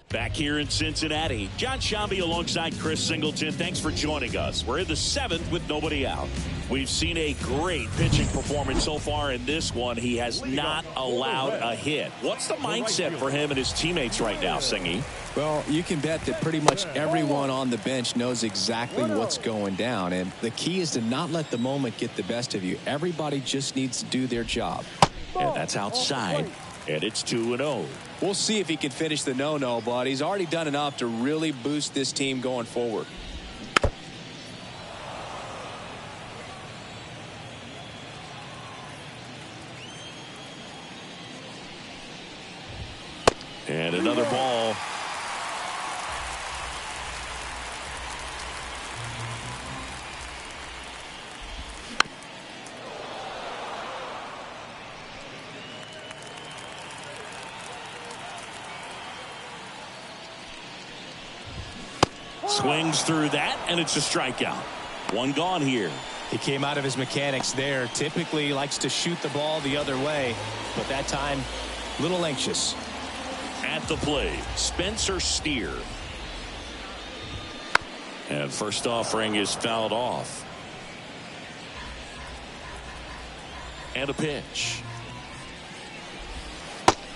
Back here in Cincinnati, John Shambi alongside Chris Singleton. Thanks for joining us. We're in the 7th with nobody out. We've seen a great pitching performance so far in this one. He has not allowed a hit. What's the mindset for him and his teammates right now, Singy? Well, you can bet that pretty much everyone on the bench knows exactly what's going down. And the key is to not let the moment get the best of you. Everybody just needs to do their job. And that's outside. And it's 2-0. We'll see if he can finish the no-no, but he's already done enough to really boost this team going forward. And another ball. Swings through that, and it's a strikeout. One gone here. He came out of his mechanics there. Typically likes to shoot the ball the other way, but that time, a little anxious. At the plate, Spencer Steer. And first offering is fouled off. And a pitch.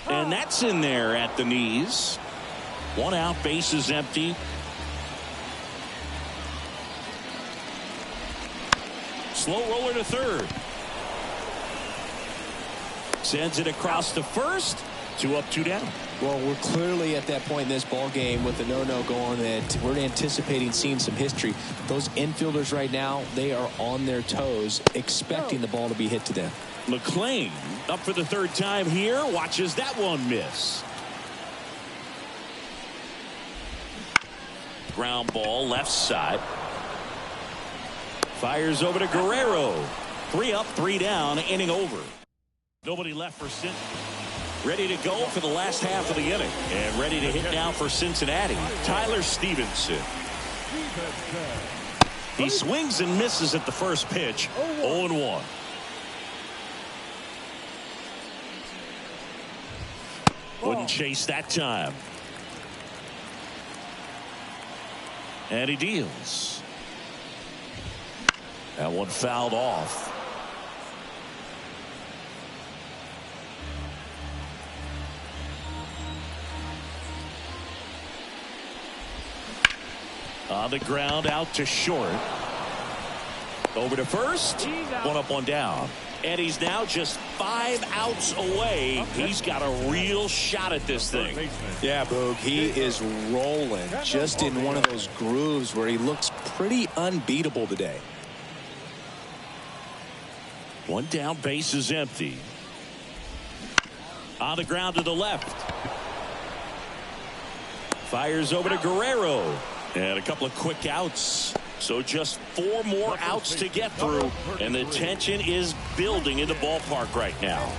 And that's in there at the knees. One out, base is empty. Slow roller to third. Sends it across to first. 2 up, 2 down. Well, we're clearly at that point in this ball game with the no-no going that we're anticipating seeing some history. Those infielders right now, they are on their toes, expecting the ball to be hit to them. McClain up for the third time here. Watches that one miss. Ground ball left side. Fires over to Guerrero. 3 up, 3 down, inning over. Nobody left for Cincinnati. Ready to go for the last half of the inning. And ready to hit now for Cincinnati, Tyler Stevenson. He swings and misses at the first pitch. 0-1. Wouldn't chase that time. And he deals. That one fouled off. On the ground, out to short. Over to first. 1 up, 1 down. And he's now just 5 outs away. He's got a real shot at this thing. Yeah, Boog, he is rolling just in one of those grooves where he looks pretty unbeatable today. 1 down, base is empty. On the ground to the left. Fires over to Guerrero. And a couple of quick outs. So just 4 more outs to get through. And the tension is building in the ballpark right now.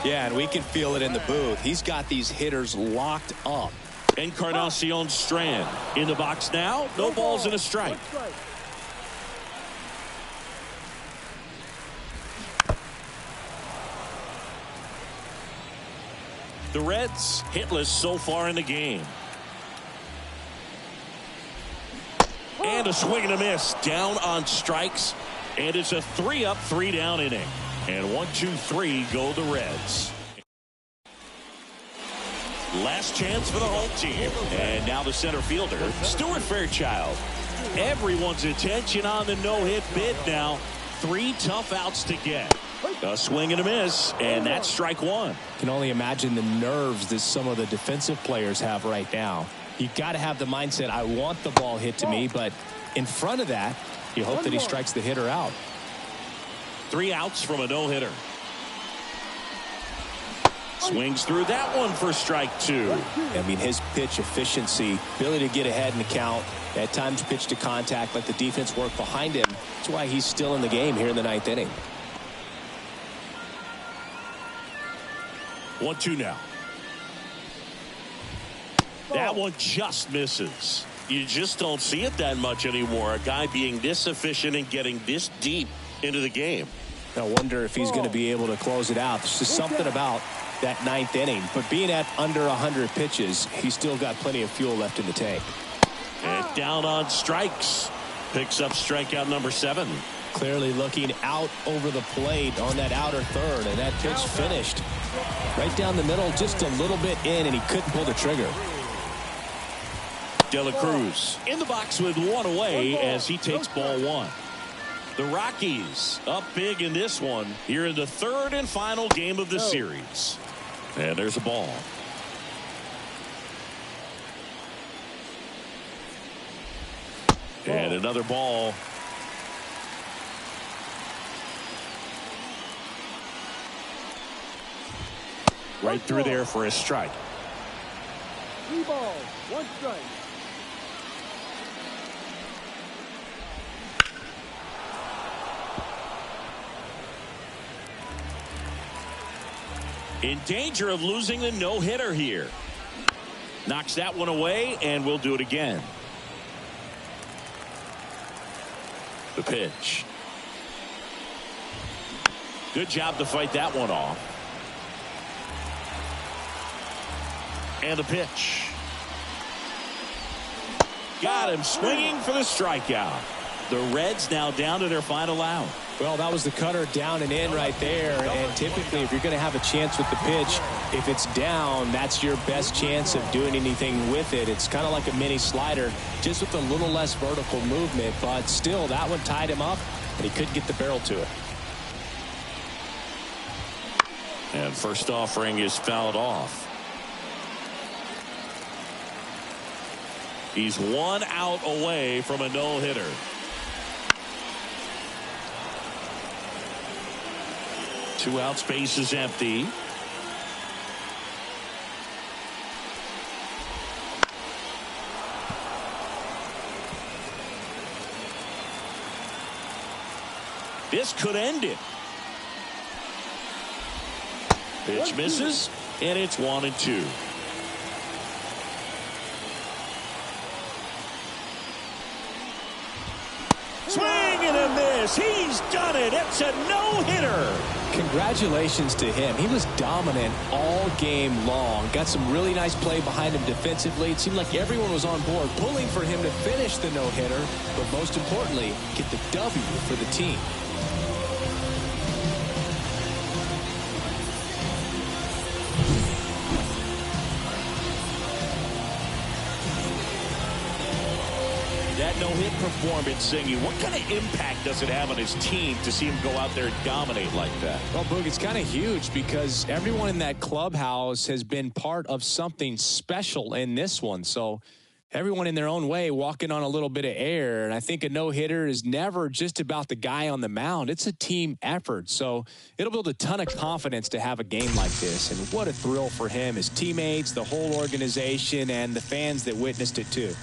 Yeah, and we can feel it in the booth. He's got these hitters locked up. Encarnacion Strand in the box now. No balls and a strike. The Reds hitless so far in the game. And a swing and a miss. Down on strikes. And it's a 3 up, 3 down inning. And 1, 2, 3 go the Reds. Last chance for the home team. And now the center fielder, Stuart Fairchild. Everyone's attention on the no-hit bid now. 3 tough outs to get. A swing and a miss, and that's strike 1. Can only imagine the nerves that some of the defensive players have right now. You got to have the mindset, I want the ball hit to me, but in front of that, you hope that he strikes the hitter out. 3 outs from a no-hitter. Swings through that one for strike 2. I mean, his pitch efficiency, ability to get ahead in the count, at times pitch to contact, let the defense work behind him. That's why he's still in the game here in the 9th inning. 1-2 now. That one just misses. You just don't see it that much anymore. A guy being this efficient and getting this deep into the game. I wonder if he's going to be able to close it out. There's just something about that ninth inning. But being at under 100 pitches, he's still got plenty of fuel left in the tank. And down on strikes. Picks up strikeout number 7. Clearly looking out over the plate on that outer third, and that pitch finished right down the middle, just a little bit in, and he couldn't pull the trigger. De La Cruz in the box with one away as he takes ball 1. The Rockies up big in this one here in the third and final game of the series. And there's a ball. And another ball. Right through there for a strike. 3 balls, 1 strike. In danger of losing the no-hitter here. Knocks that one away, and we'll do it again. The pitch. Good job to fight that one off. And the pitch. Got him swinging for the strikeout. The Reds now down to their final out. Well, that was the cutter down and in right there. And typically, if you're going to have a chance with the pitch, if it's down, that's your best chance of doing anything with it. It's kind of like a mini slider, just with a little less vertical movement. But still, that one tied him up, and he couldn't get the barrel to it. And first offering is fouled off. He's 1 out away from a no-hitter. Two out, space is empty. This could end it. Pitch misses, and it's 1-2. Swing and a miss. He's done it. It's a no-hitter. Congratulations to him. He was dominant all game long. Got some really nice play behind him defensively. It seemed like everyone was on board, pulling for him to finish the no-hitter, but most importantly, get the W for the team. That no-hit performance, Singy, what kind of impact does it have on his team to see him go out there and dominate like that? Well, Boog, it's kind of huge because everyone in that clubhouse has been part of something special in this one. So everyone in their own way walking on a little bit of air. And I think a no-hitter is never just about the guy on the mound. It's a team effort. So it'll build a ton of confidence to have a game like this. And what a thrill for him, his teammates, the whole organization, and the fans that witnessed it too.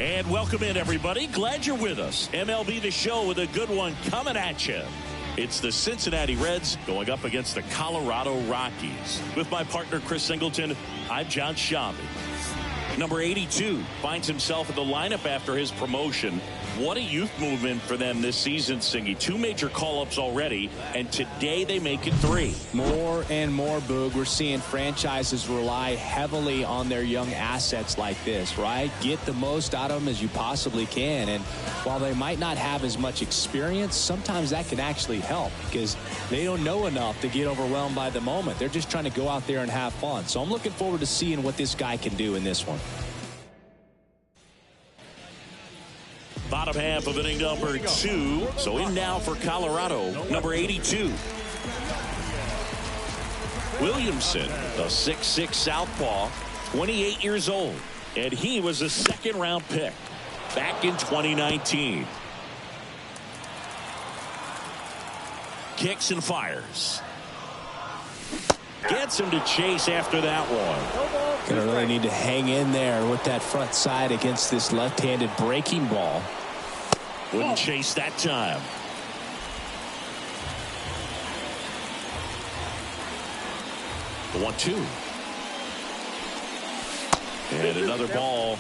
And welcome in, everybody. Glad you're with us. MLB The Show with a good one coming at you. It's the Cincinnati Reds going up against the Colorado Rockies. With my partner, Chris Singleton, I'm John Shambi. Number 82 finds himself in the lineup after his promotion. What a youth movement for them this season, Singy. 2 major call-ups already, and today they make it 3. More and more, Boog. We're seeing franchises rely heavily on their young assets like this, right? Get the most out of them as you possibly can. And while they might not have as much experience, sometimes that can actually help because they don't know enough to get overwhelmed by the moment. They're just trying to go out there and have fun. So I'm looking forward to seeing what this guy can do in this one. Bottom half of inning number 2. So in now for Colorado, number 82. Williamson, a 6'6" southpaw, 28 years old. And he was a second-round pick back in 2019. Kicks and fires. Gets him to chase after that one. Gonna really need to hang in there with that front side against this left-handed breaking ball. Wouldn't chase that time. The 1-2. And another ball.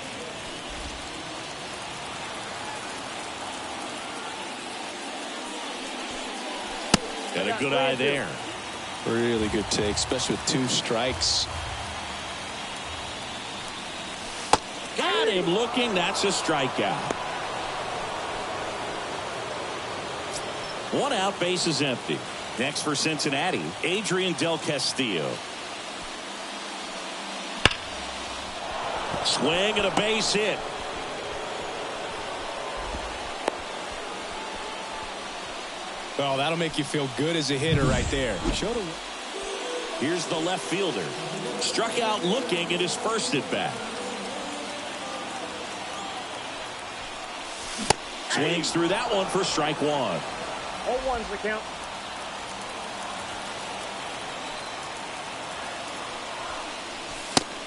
And a good eye there. Really good take, especially with 2 strikes. Got him looking. That's a strikeout. 1 out, base is empty. Next for Cincinnati, Adrian Del Castillo. Swing and a base hit. Well, that'll make you feel good as a hitter right there. Here's the left fielder. Struck out looking at his first at bat. Swings through that one for strike 1. 0-1's the count.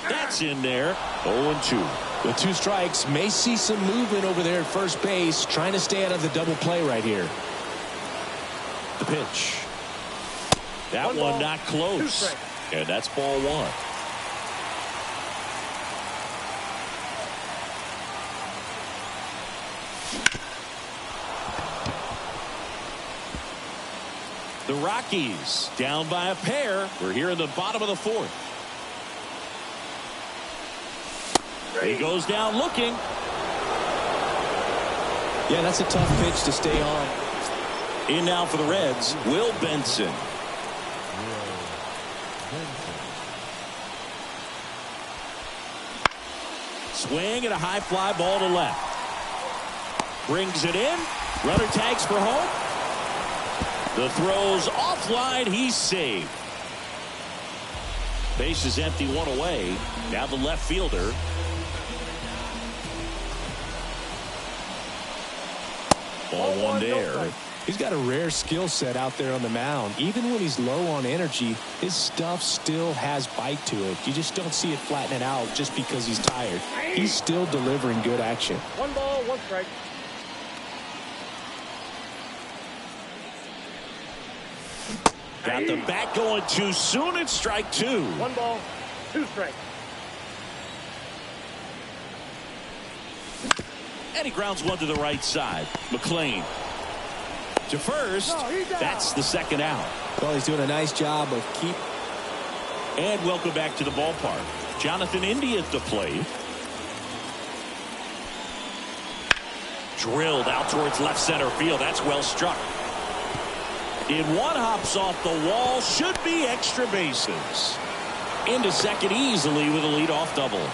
That's in there. 0-2. With 2 strikes, may see some movement over there at first base, trying to stay out of the double play right here. The pitch. That one not close. And that's ball 1. The Rockies down by a pair. We're here in the bottom of the 4th. He goes down looking. Yeah, that's a tough pitch to stay on. In now for the Reds, Will Benson. Swing and a high fly ball to left. Brings it in. Runner tags for home. The throw's offline. He's saved. Base is empty, 1 away. Now the left fielder. Ball 1 there. He's got a rare skill set out there on the mound. Even when he's low on energy, his stuff still has bite to it. You just don't see it flattening out just because he's tired. He's still delivering good action. 1 ball, 1 strike. Got the bat going too soon. It's strike 2. 1 ball, 2 strikes. And he grounds one to the right side. McLean to first. That's the second out. Well, he's doing a nice job of And welcome back to the ballpark. Jonathan India at the plate. Drilled out towards left center field. That's well struck. In one, hops off the wall. Should be extra bases. Into second easily with a leadoff double.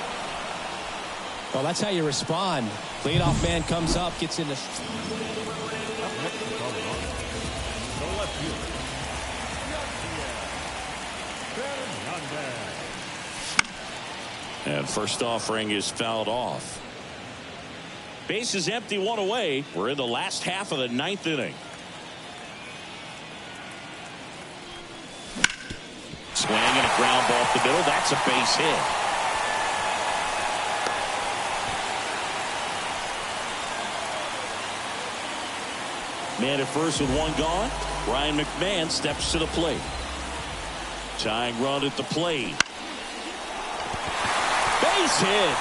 Well, that's how you respond. Leadoff man comes up, gets in the... And first offering is fouled off. Base is empty, one away. We're in the last half of the ninth inning. Swing and a ground ball up the middle. That's a base hit. Man at first with one gone. Ryan McMahon steps to the plate. Tying run at the plate. Base hit.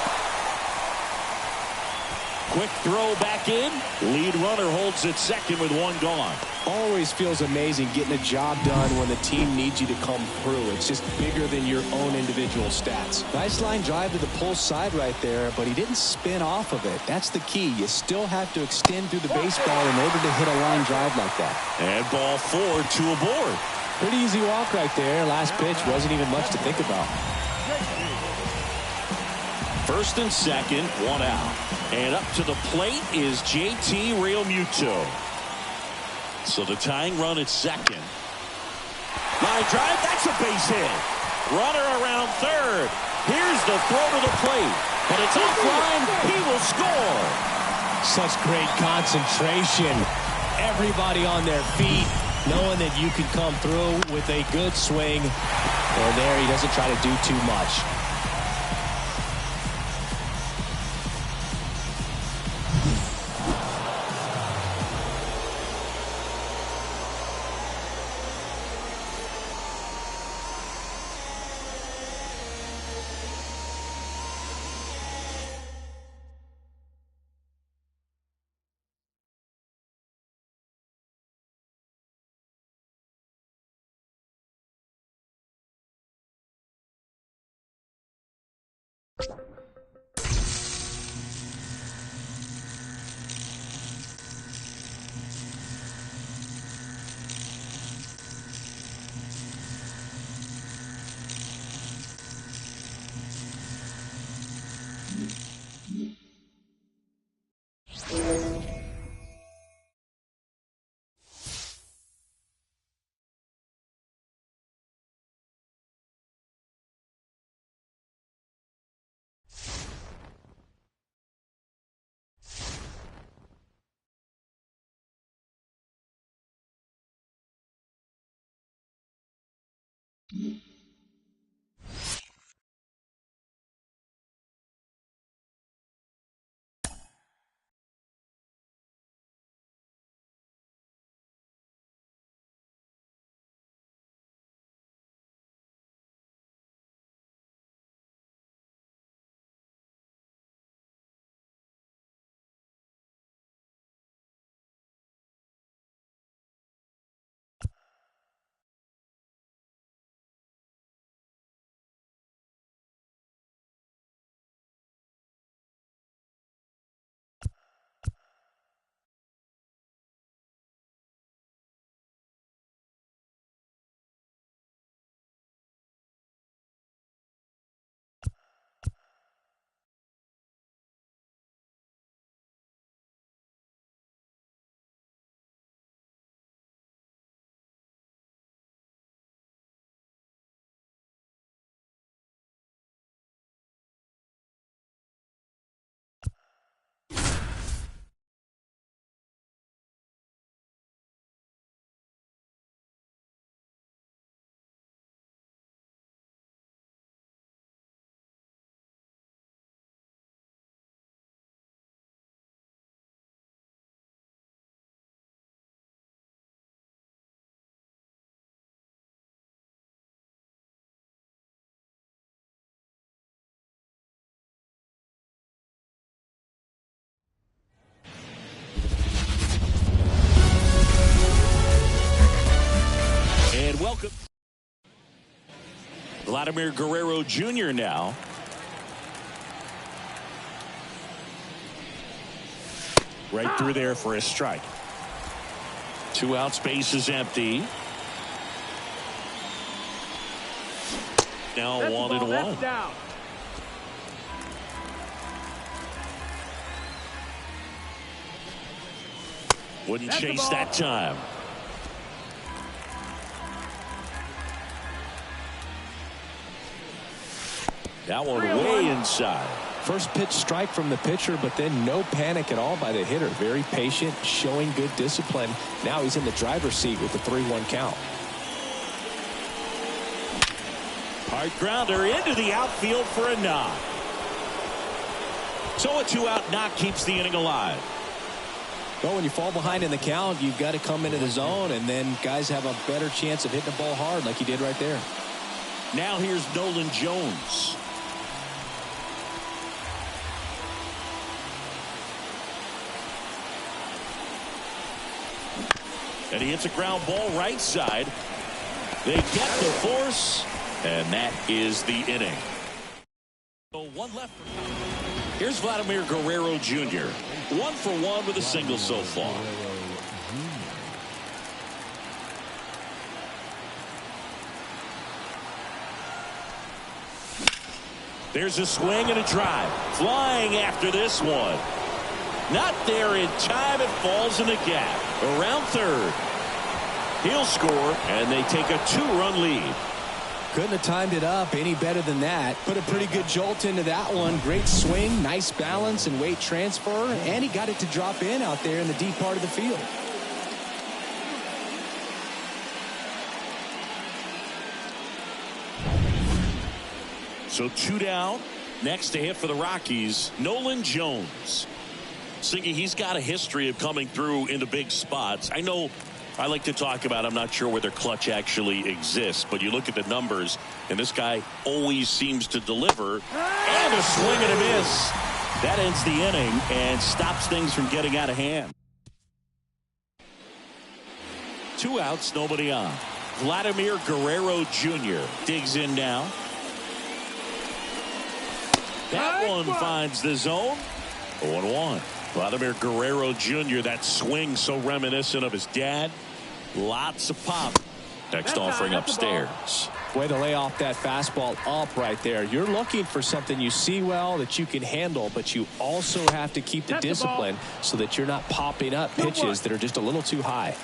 Quick throw back in. Lead runner holds at second with one gone. Always feels amazing getting a job done when the team needs you to come through. It's just bigger than your own individual stats. Nice line drive to the pull side right there, but he didn't spin off of it. That's the key. You still have to extend through the baseball in order to hit a line drive like that. And ball 4, 2 aboard. Pretty easy walk right there. Last pitch wasn't even much to think about. First and second, one out. And up to the plate is JT Realmuto. So the tying run at second. Line drive, that's a base hit. Runner around third. Here's the throw to the plate. But it's offline. He will score. Such great concentration. Everybody on their feet, knowing that you can come through with a good swing. And there he doesn't try to do too much. Vladimir Guerrero Jr. now. Right through there for a strike. 2 outs, base is empty. Now 1-1. Down. Wouldn't chase that time. That one way inside. First pitch strike from the pitcher, but then no panic at all by the hitter. Very patient, showing good discipline. Now he's in the driver's seat with the 3-1 count. Hard grounder into the outfield for a knock. So a 2-out knock keeps the inning alive. Well, when you fall behind in the count, you've got to come into the zone, and then guys have a better chance of hitting the ball hard like he did right there. Now here's Nolan Jones. And he hits a ground ball right side. They get the force, and that is the inning. So 1 left. Here's Vladimir Guerrero Jr. 1 for 1 with a single so far. There's a swing and a drive. Flying after this one. Not there in time. It falls in the gap. Around third. He'll score, and they take a 2-run lead. Couldn't have timed it up any better than that. Put a pretty good jolt into that one. Great swing, nice balance and weight transfer, and he got it to drop in out there in the deep part of the field. So 2 down. Next to hit for the Rockies, Nolan Jones. Singy, he's got a history of coming through into big spots. I know I like to talk about, I'm not sure whether clutch actually exists, but you look at the numbers, and this guy always seems to deliver. And a swing and a miss. That ends the inning and stops things from getting out of hand. 2 outs, nobody on. Vladimir Guerrero Jr. digs in now. That one finds the zone. 0-1. Vladimir Guerrero Jr., that swing so reminiscent of his dad. Lots of pop. Next offering upstairs. Way to lay off that fastball up right there. You're looking for something you see well that you can handle, but you also have to keep the discipline so that you're not popping up pitches that are just a little too high.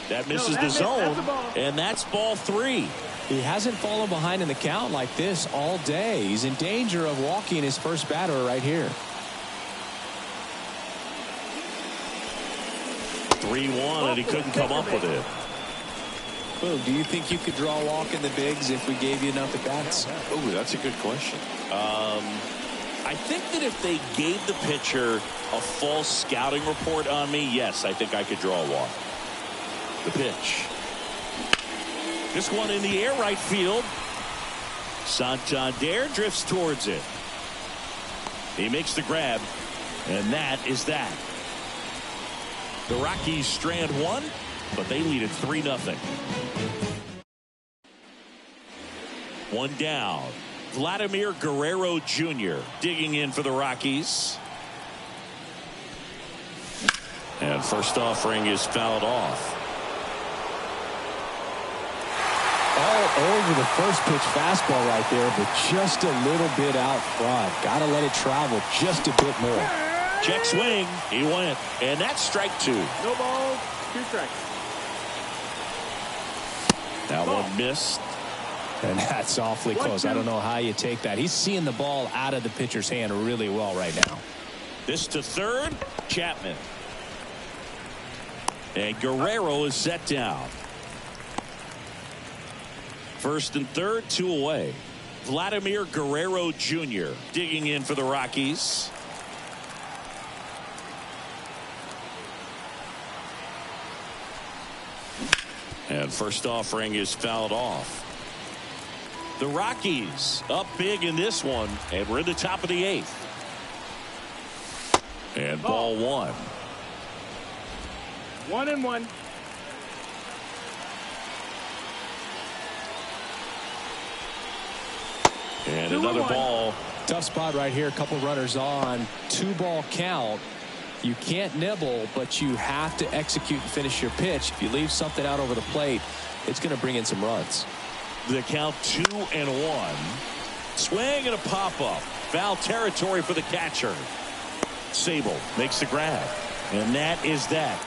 That misses the zone, and that's ball 3. He hasn't fallen behind in the count like this all day. He's in danger of walking his first batter right here. 3-1, and he couldn't come up with it. Well, do you think you could draw a walk in the bigs if we gave you enough at bats? Oh, that's a good question. I think that if they gave the pitcher a false scouting report on me, yes, I think I could draw a walk. The pitch. This one in the air, right field. Santander drifts towards it. He makes the grab, and that is that. The Rockies strand 1, but they lead it 3-0. 1 down. Vladimir Guerrero Jr. digging in for the Rockies. And first offering is fouled off. All over the first pitch fastball right there, but just a little bit out front. Got to let it travel just a bit more. Check swing. He went. And that's strike 2. No balls, 2 strikes. That one missed. And that's awfully close. I don't know how you take that. He's seeing the ball out of the pitcher's hand really well right now. This to third. Chapman. And Guerrero is set down. First and third, 2 away. Vladimir Guerrero Jr. digging in for the Rockies. And first offering is fouled off. The Rockies up big in this one, and we're in the top of the 8th. And ball 1. 1-1. And another ball. Tough spot right here. A couple runners on. 2-ball count. You can't nibble, but you have to execute and finish your pitch. If you leave something out over the plate, it's going to bring in some runs. The count 2-1. Swing and a pop-up. Foul territory for the catcher. Sable makes the grab. And that is that.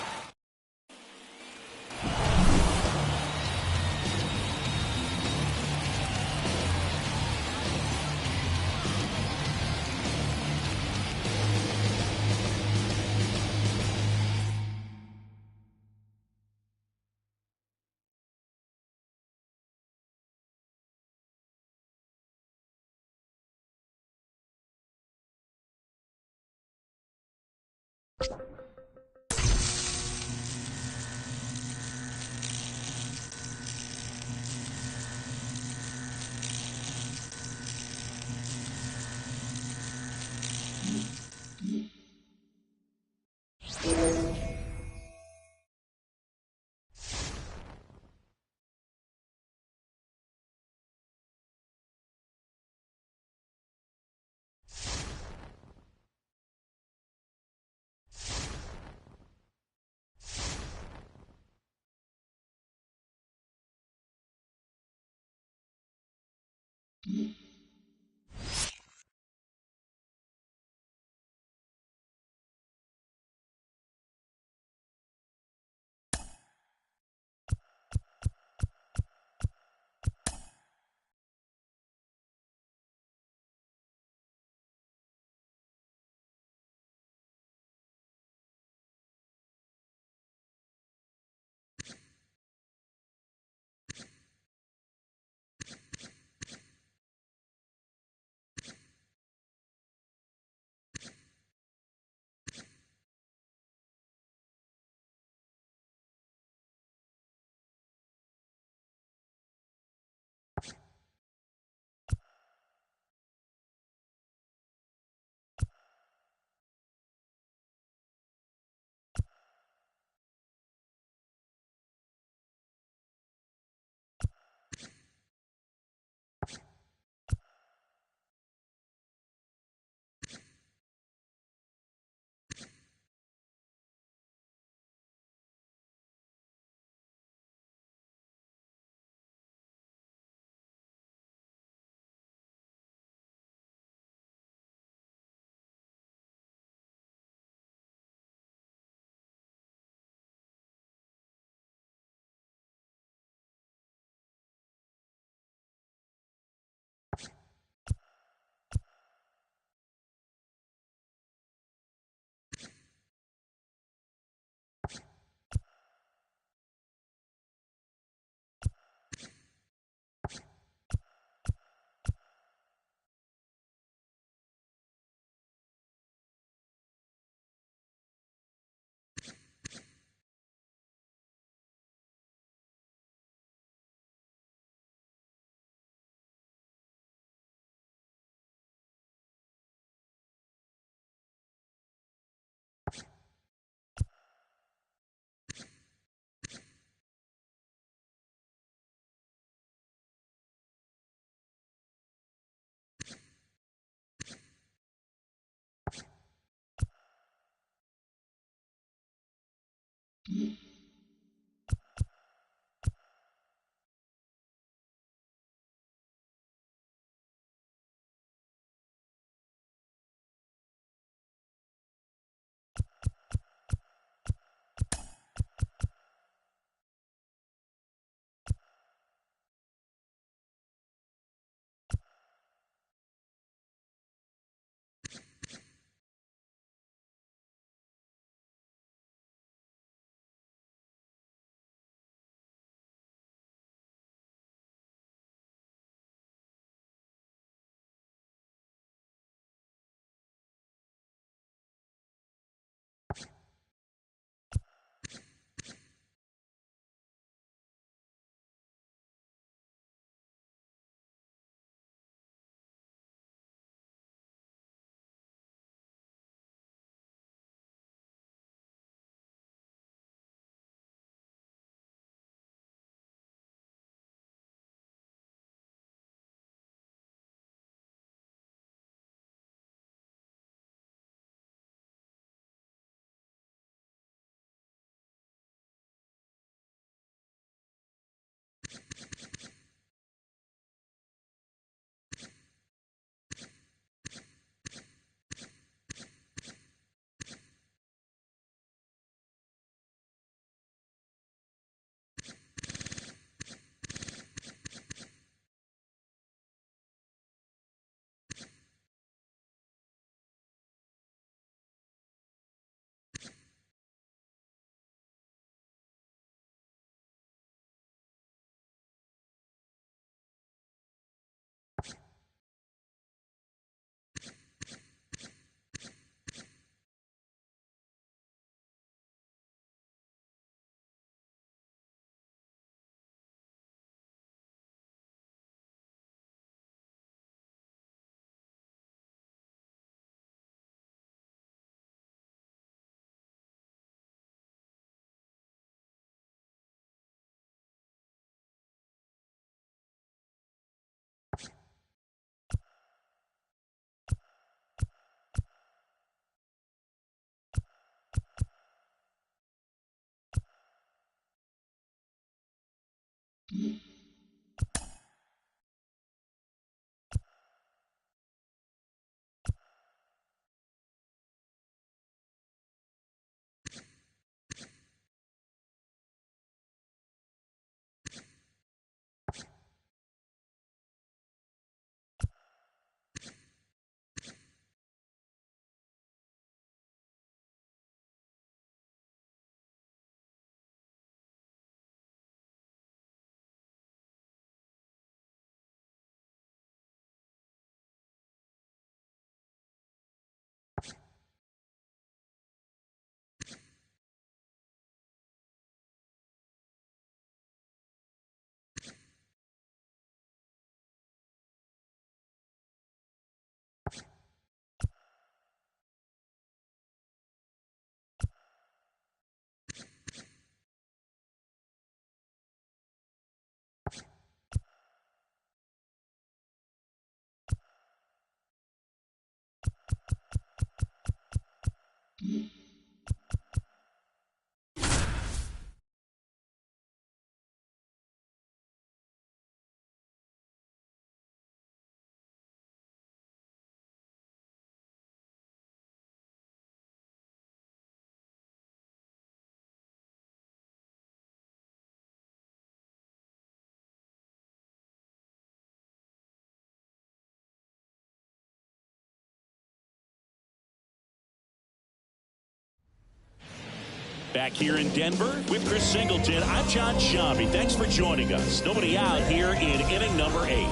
Back here in Denver with Chris Singleton, I'm John Shambi. Thanks for joining us. Nobody out here in inning number 8.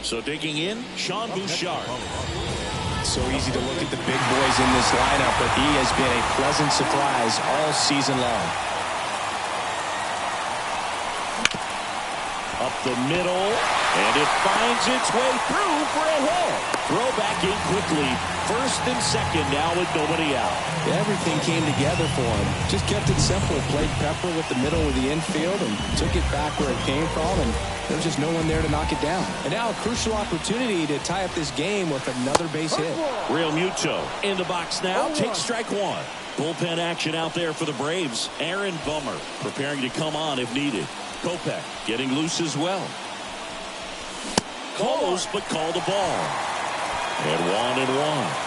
So digging in, Sean Bouchard. So easy to look at the big boys in this lineup, but he has been a pleasant surprise all season long. Up the middle, and it finds its way through for a hit. Throw back in quickly. First and second now with nobody out. Everything came together for him. Just kept it simple. Played pepper with the middle of the infield and took it back where it came from, and there was just no one there to knock it down. And now a crucial opportunity to tie up this game with another base hit. Real Muto in the box now. Takes strike one. Bullpen action out there for the Braves. Aaron Bummer preparing to come on if needed. Kopech getting loose as well. Close, but called a ball. And 1-1.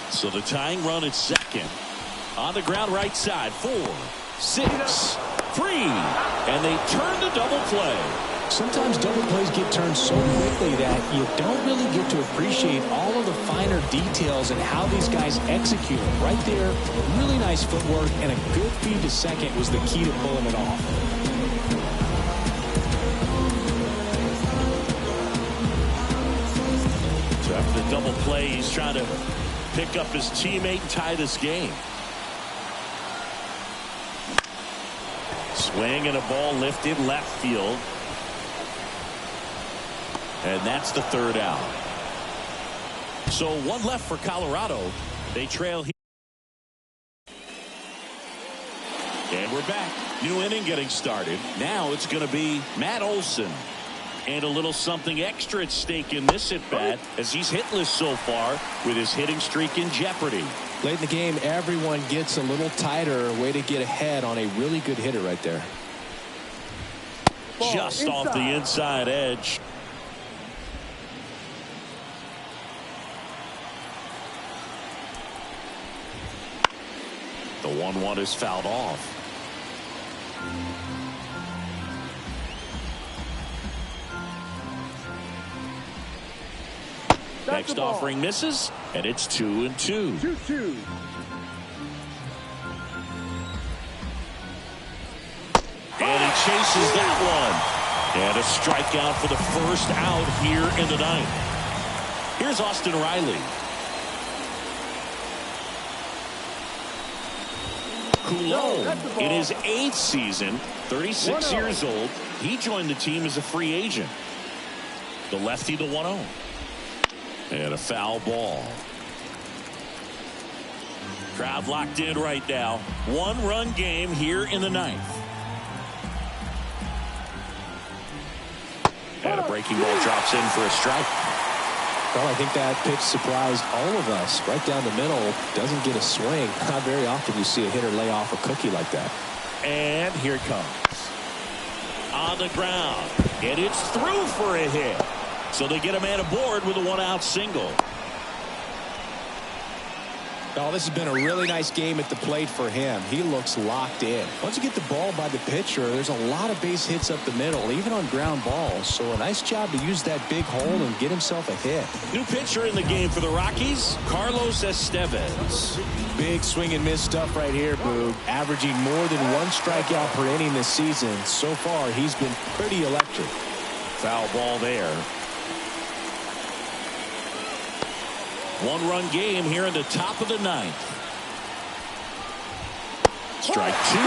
So the tying run at second. On the ground right side. 4, 6, 3. And they turn the double play. Sometimes double plays get turned so quickly that you don't really get to appreciate all of the finer details and how these guys execute it. Right there, really nice footwork and a good feed to second was the key to pulling it off. So after the double play, he's trying to pick up his teammate and tie this game. Swing and a ball lifted left field. And that's the third out. So one left for Colorado. They trail here. And we're back. New inning getting started. Now it's going to be Matt Olson. And a little something extra at stake in this at-bat as he's hitless so far with his hitting streak in jeopardy. Late in the game, everyone gets a little tighter. Way to get ahead on a really good hitter right there. Just off the inside edge. The 1-1 is fouled off. Next offering misses, and it's 2-2. 2-2. And he chases that one. And a strikeout for the first out here in the ninth. Here's Austin Riley. Coulomb in his 8th season, 36 years old. He joined the team as a free agent. The lefty, the 1-0. And a foul ball. Crowd locked in right now. 1-run game here in the ninth. And a breaking ball drops in for a strike. Well, I think that pitch surprised all of us. Right down the middle, doesn't get a swing. Not very often you see a hitter lay off a cookie like that. And here it comes. On the ground. And it's through for a hit. So they get a man aboard with a 1-out single. Oh, this has been a really nice game at the plate for him. He looks locked in. Once you get the ball by the pitcher, there's a lot of base hits up the middle, even on ground balls. So a nice job to use that big hole and get himself a hit. New pitcher in the game for the Rockies, Carlos Estevez. Big swing and miss stuff right here, Boog. Averaging more than 1 strikeout per inning this season. So far, he's been pretty electric. Foul ball there. 1-run game here in the top of the 9th. Strike 2.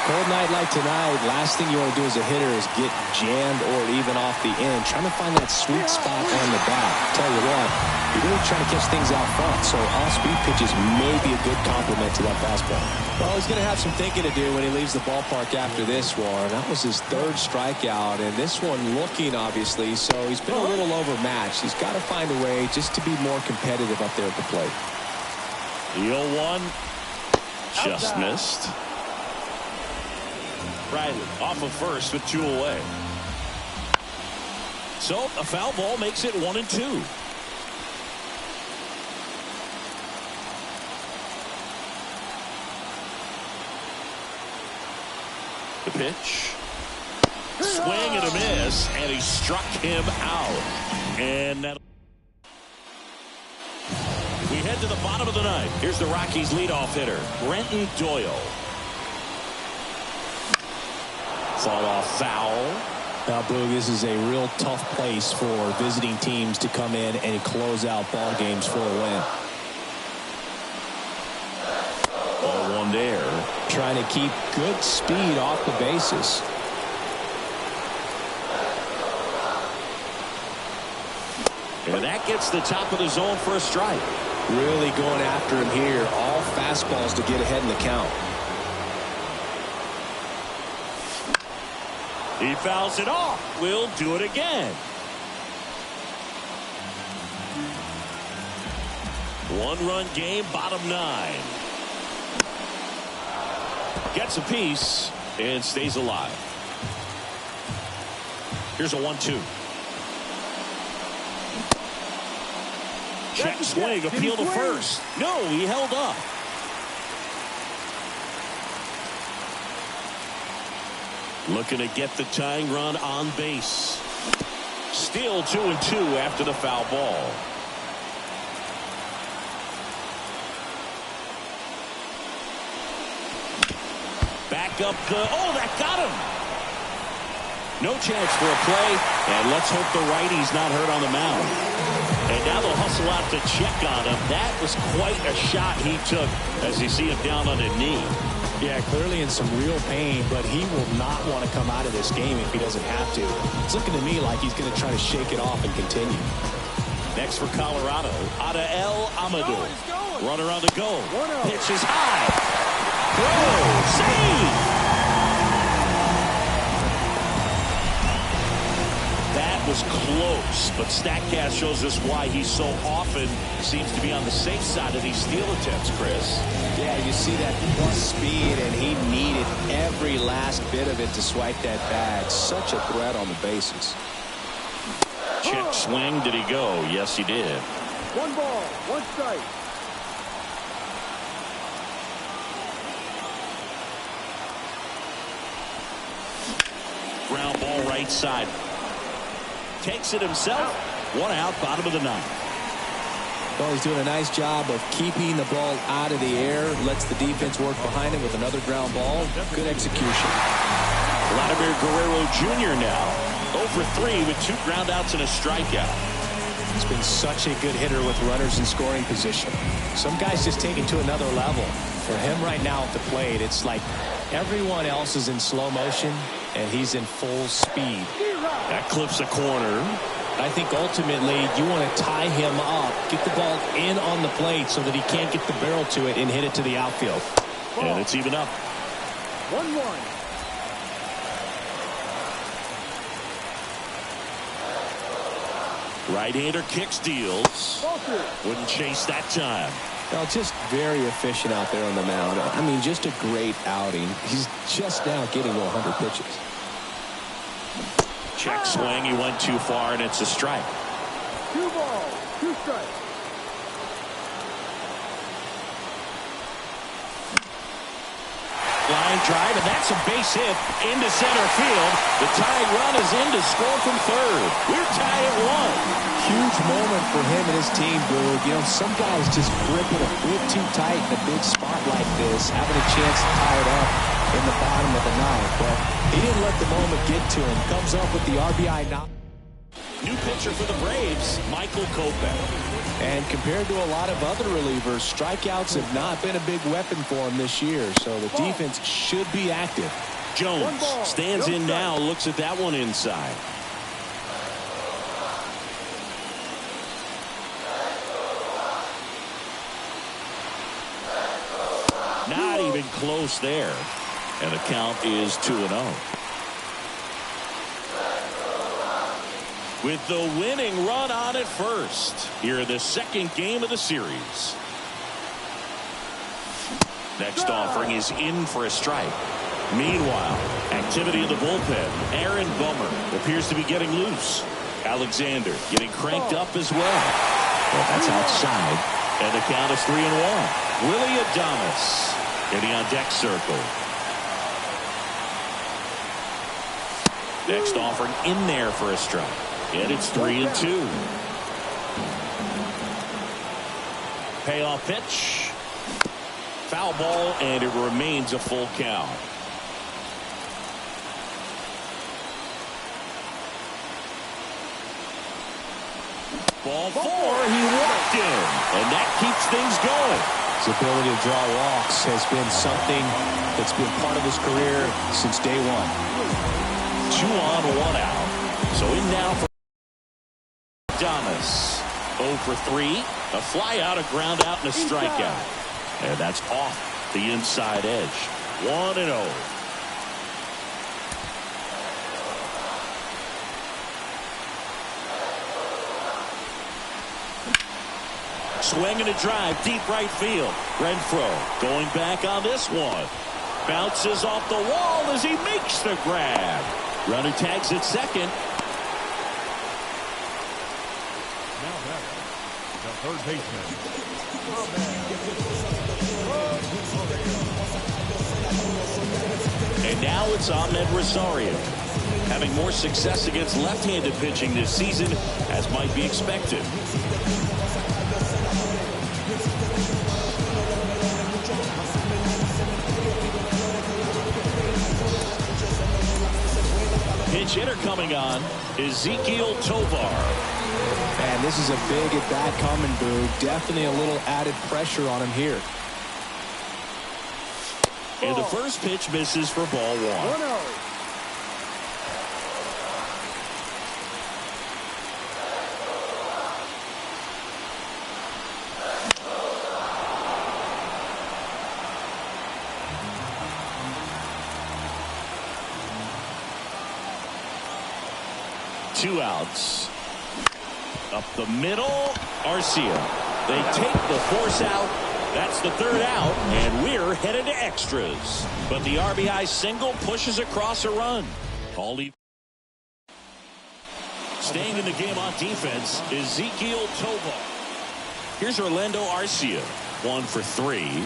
Cold night like tonight, last thing you want to do as a hitter is get jammed or even off the end. Trying to find that sweet spot on the bat. Tell you what, you're really trying to catch things out front, so off-speed pitches may be a good complement to that fastball. Well, he's going to have some thinking to do when he leaves the ballpark after this one. That was his 3rd strikeout, and this one looking, obviously, so he's been a little overmatched. He's got to find a way just to be more competitive up there at the plate. The 0-1 just missed. Riley off of first with 2 away. So a foul ball makes it 1-2. The pitch. Swing and a miss, and he struck him out. And that. We head to the bottom of the 9th. Here's the Rockies' leadoff hitter, Brenton Doyle. Fall off foul. Now, Boog, this is a real tough place for visiting teams to come in and close out ball games for a win. Ball 1 there. Trying to keep good speed off the bases. And that gets the top of the zone for a strike. Really going after him here. All fastballs to get ahead in the count. He fouls it off. We'll do it again. 1-run game, bottom 9. Gets a piece and stays alive. Here's a 1-2. Check swing, appeal to first. No, he held up. Looking to get the tying run on base. Still 2-2 after the foul ball. Back up the. Oh, that got him. No chance for a play, and let's hope the righty's not hurt on the mound. And now they'll hustle out to check on him. That was quite a shot he took as you see him down on a knee. Yeah, clearly in some real pain, but he will not want to come out of this game if he doesn't have to. It's looking to me like he's going to try to shake it off and continue. Next for Colorado, Adael Amador. Runner on the go. Pitch is high. Throw. Save. That was close, but StatCast shows us why he so often seems to be on the safe side of these steal attempts, Chris. Yeah, you see that plus speed, and he needed every last bit of it to swipe that bag. Such a threat on the bases. Check swing. Did he go? Yes, he did. 1 ball, 1 strike. Ground ball right side. Takes it himself. 1 out, bottom of the 9th. Well, he's doing a nice job of keeping the ball out of the air. Lets the defense work behind him with another ground ball. Good execution. Vladimir Guerrero Jr. now 0 for 3 with 2 ground outs and a strikeout. He's been such a good hitter with runners in scoring position. Some guys just take it to another level. For him right now at the plate, it's like everyone else is in slow motion and he's in full speed. That clips a corner. I think ultimately you want to tie him up, get the ball in on the plate so that he can't get the barrel to it and hit it to the outfield. And it's even up. 1-1. Right-hander kicks, deals. Wouldn't chase that time. Well, just very efficient out there on the mound. I mean, just a great outing. He's just now getting to 100 pitches. Check swing. He went too far, and it's a strike. 2 balls, 2 strikes. Line drive, and that's a base hit into center field. The tying run is in to score from third. We're tied at 1. Huge moment for him and his team, Boog. You know, some guys just gripping a bit too tight in a big spot like this, having a chance to tie it up in the bottom of the ninth. But he didn't let the moment get to him. Comes up with the RBI knock. New pitcher for the Braves, Michael Kopech. And compared to a lot of other relievers, strikeouts have not been a big weapon for him this year. So the defense should be active. Jones stands in now, looks at that one inside. Not even close there. And the count is 2-0. With the winning run on at first, here in the second game of the series. Next offering is in for a strike. Meanwhile, activity in the bullpen. Aaron Bummer appears to be getting loose. Alexander getting cranked up as well. That's outside. And the count is 3-1. Willie Adames in the on-deck circle. Next offering in there for a strike. And it's 3-2. Payoff pitch. Foul ball, and it remains a full count. Ball 4, he walked in, and that keeps things going. His ability to draw walks has been something that's been part of his career since day one. 2 on, 1 out. So in now for Adames. 0 for 3. A fly out, a ground out, and a strikeout. And that's off the inside edge. 1-0. Swinging a drive, deep right field. Renfroe going back on this one. Bounces off the wall as he makes the grab. Runner tags at second. Now batter, the third baseman. And now it's Ahmed Rosario. Having more success against left-handed pitching this season, as might be expected. Pinch hitter coming on, Ezekiel Tovar. And this is a big at-bat coming, Boo. Definitely a little added pressure on him here. And the first pitch misses for ball 1. 2 outs. Up the middle, Arcia. They take the force out. That's the third out, and we're headed to extras. But the RBI single pushes across a run. Staying in the game on defense, Ezekiel Tovar. Here's Orlando Arcia. 1 for 3.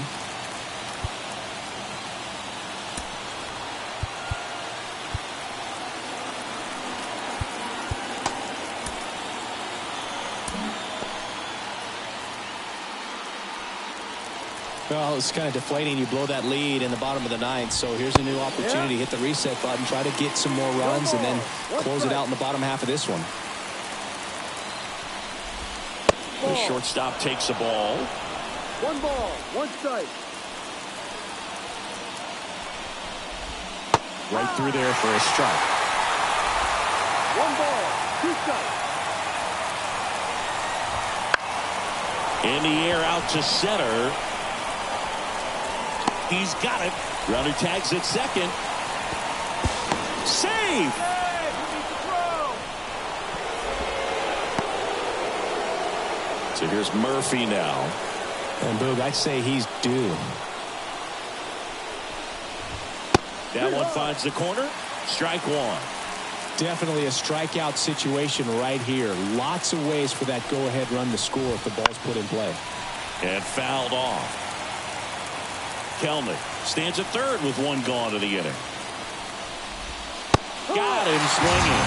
Well, it's kind of deflating. You blow that lead in the bottom of the ninth. So here's a new opportunity. Hit the reset button. Try to get some more runs and then close it out in the bottom half of this one. The shortstop takes a ball. 1 ball, 1 strike. Right through there for a strike. 1 ball, 2 strikes. In the air out to center. He's got it. Runner tags at second. Save! So here's Murphy now. And Boog, I'd say he's due. That one finds the corner. Strike 1. Definitely a strikeout situation right here. Lots of ways for that go-ahead run to score if the ball's put in play. And fouled off. Kelnick stands at third with one gone in the inning. Got him swinging.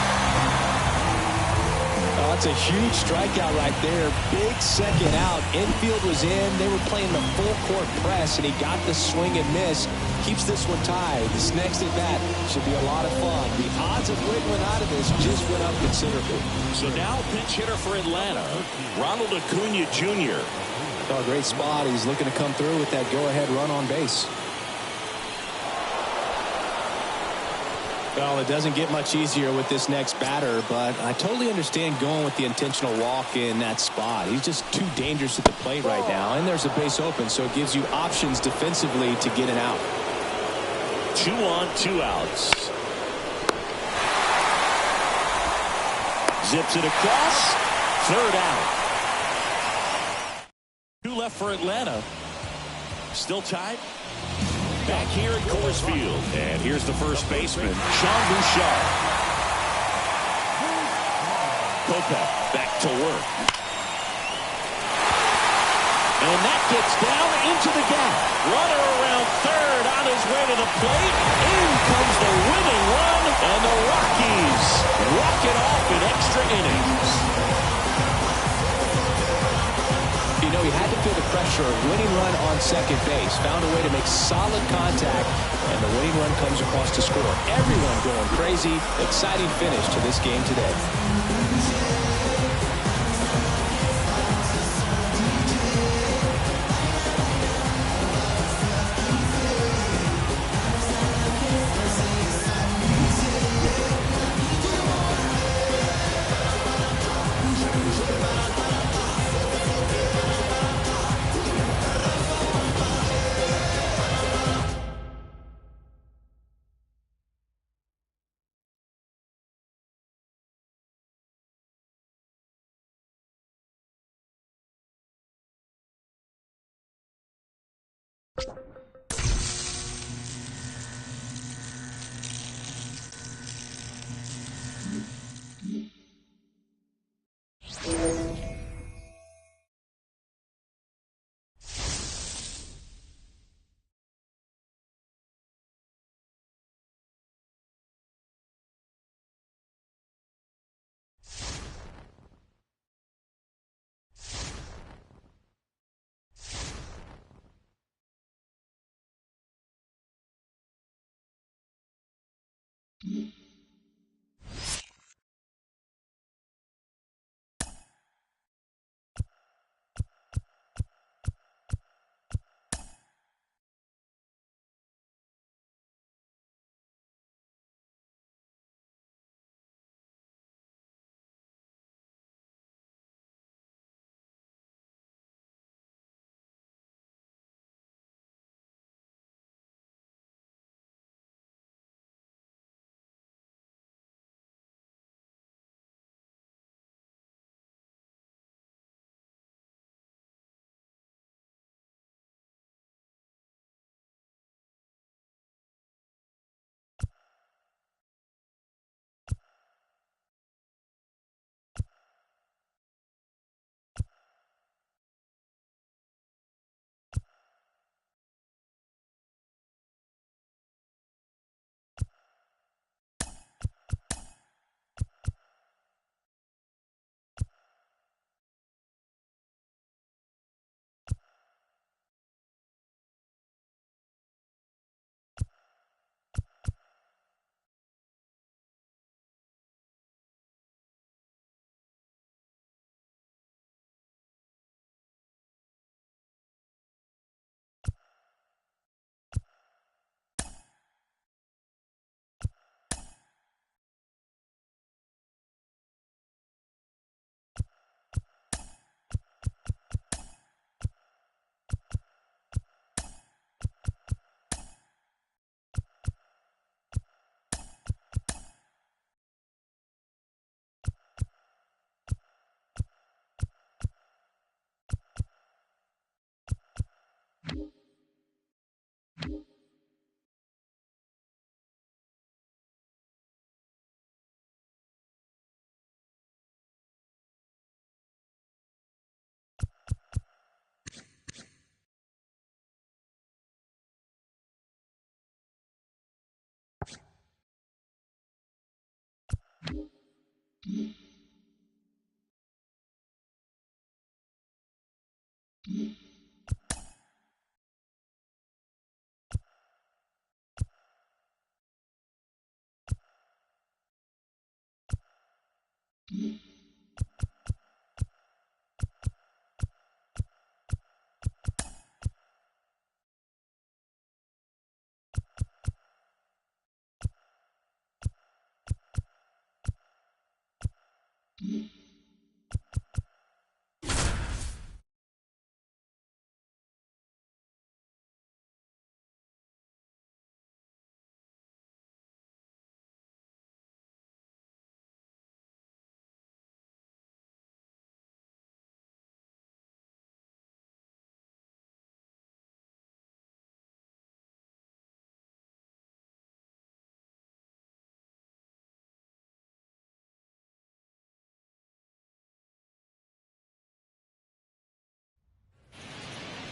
Oh, that's a huge strikeout right there. Big second out. Infield was in. They were playing the full court press, and he got the swing and miss. Keeps this one tied. This next at bat should be a lot of fun. The odds of wiggling out of this just went up considerably. So now pinch hitter for Atlanta, Ronald Acuna Jr. Oh, great spot. He's looking to come through with that go-ahead run on base. Well, it doesn't get much easier with this next batter, but I totally understand going with the intentional walk in that spot. He's just too dangerous at the plate right now, and there's a base open, so it gives you options defensively to get an out. 2 on, 2 outs. Zips it across. Third out. 2 left for Atlanta. Still tied. Back here at Coors Field. And here's the first baseman, Sean Bouchard. Kopech back to work. And that gets down into the gap. Runner around third on his way to the plate. In comes the winning run. And the Rockies walk it off in extra innings. You know, he had to feel the pressure. Winning run on second base. Found a way to make solid contact. And the winning run comes across to score. Everyone going crazy. Exciting finish to this game today.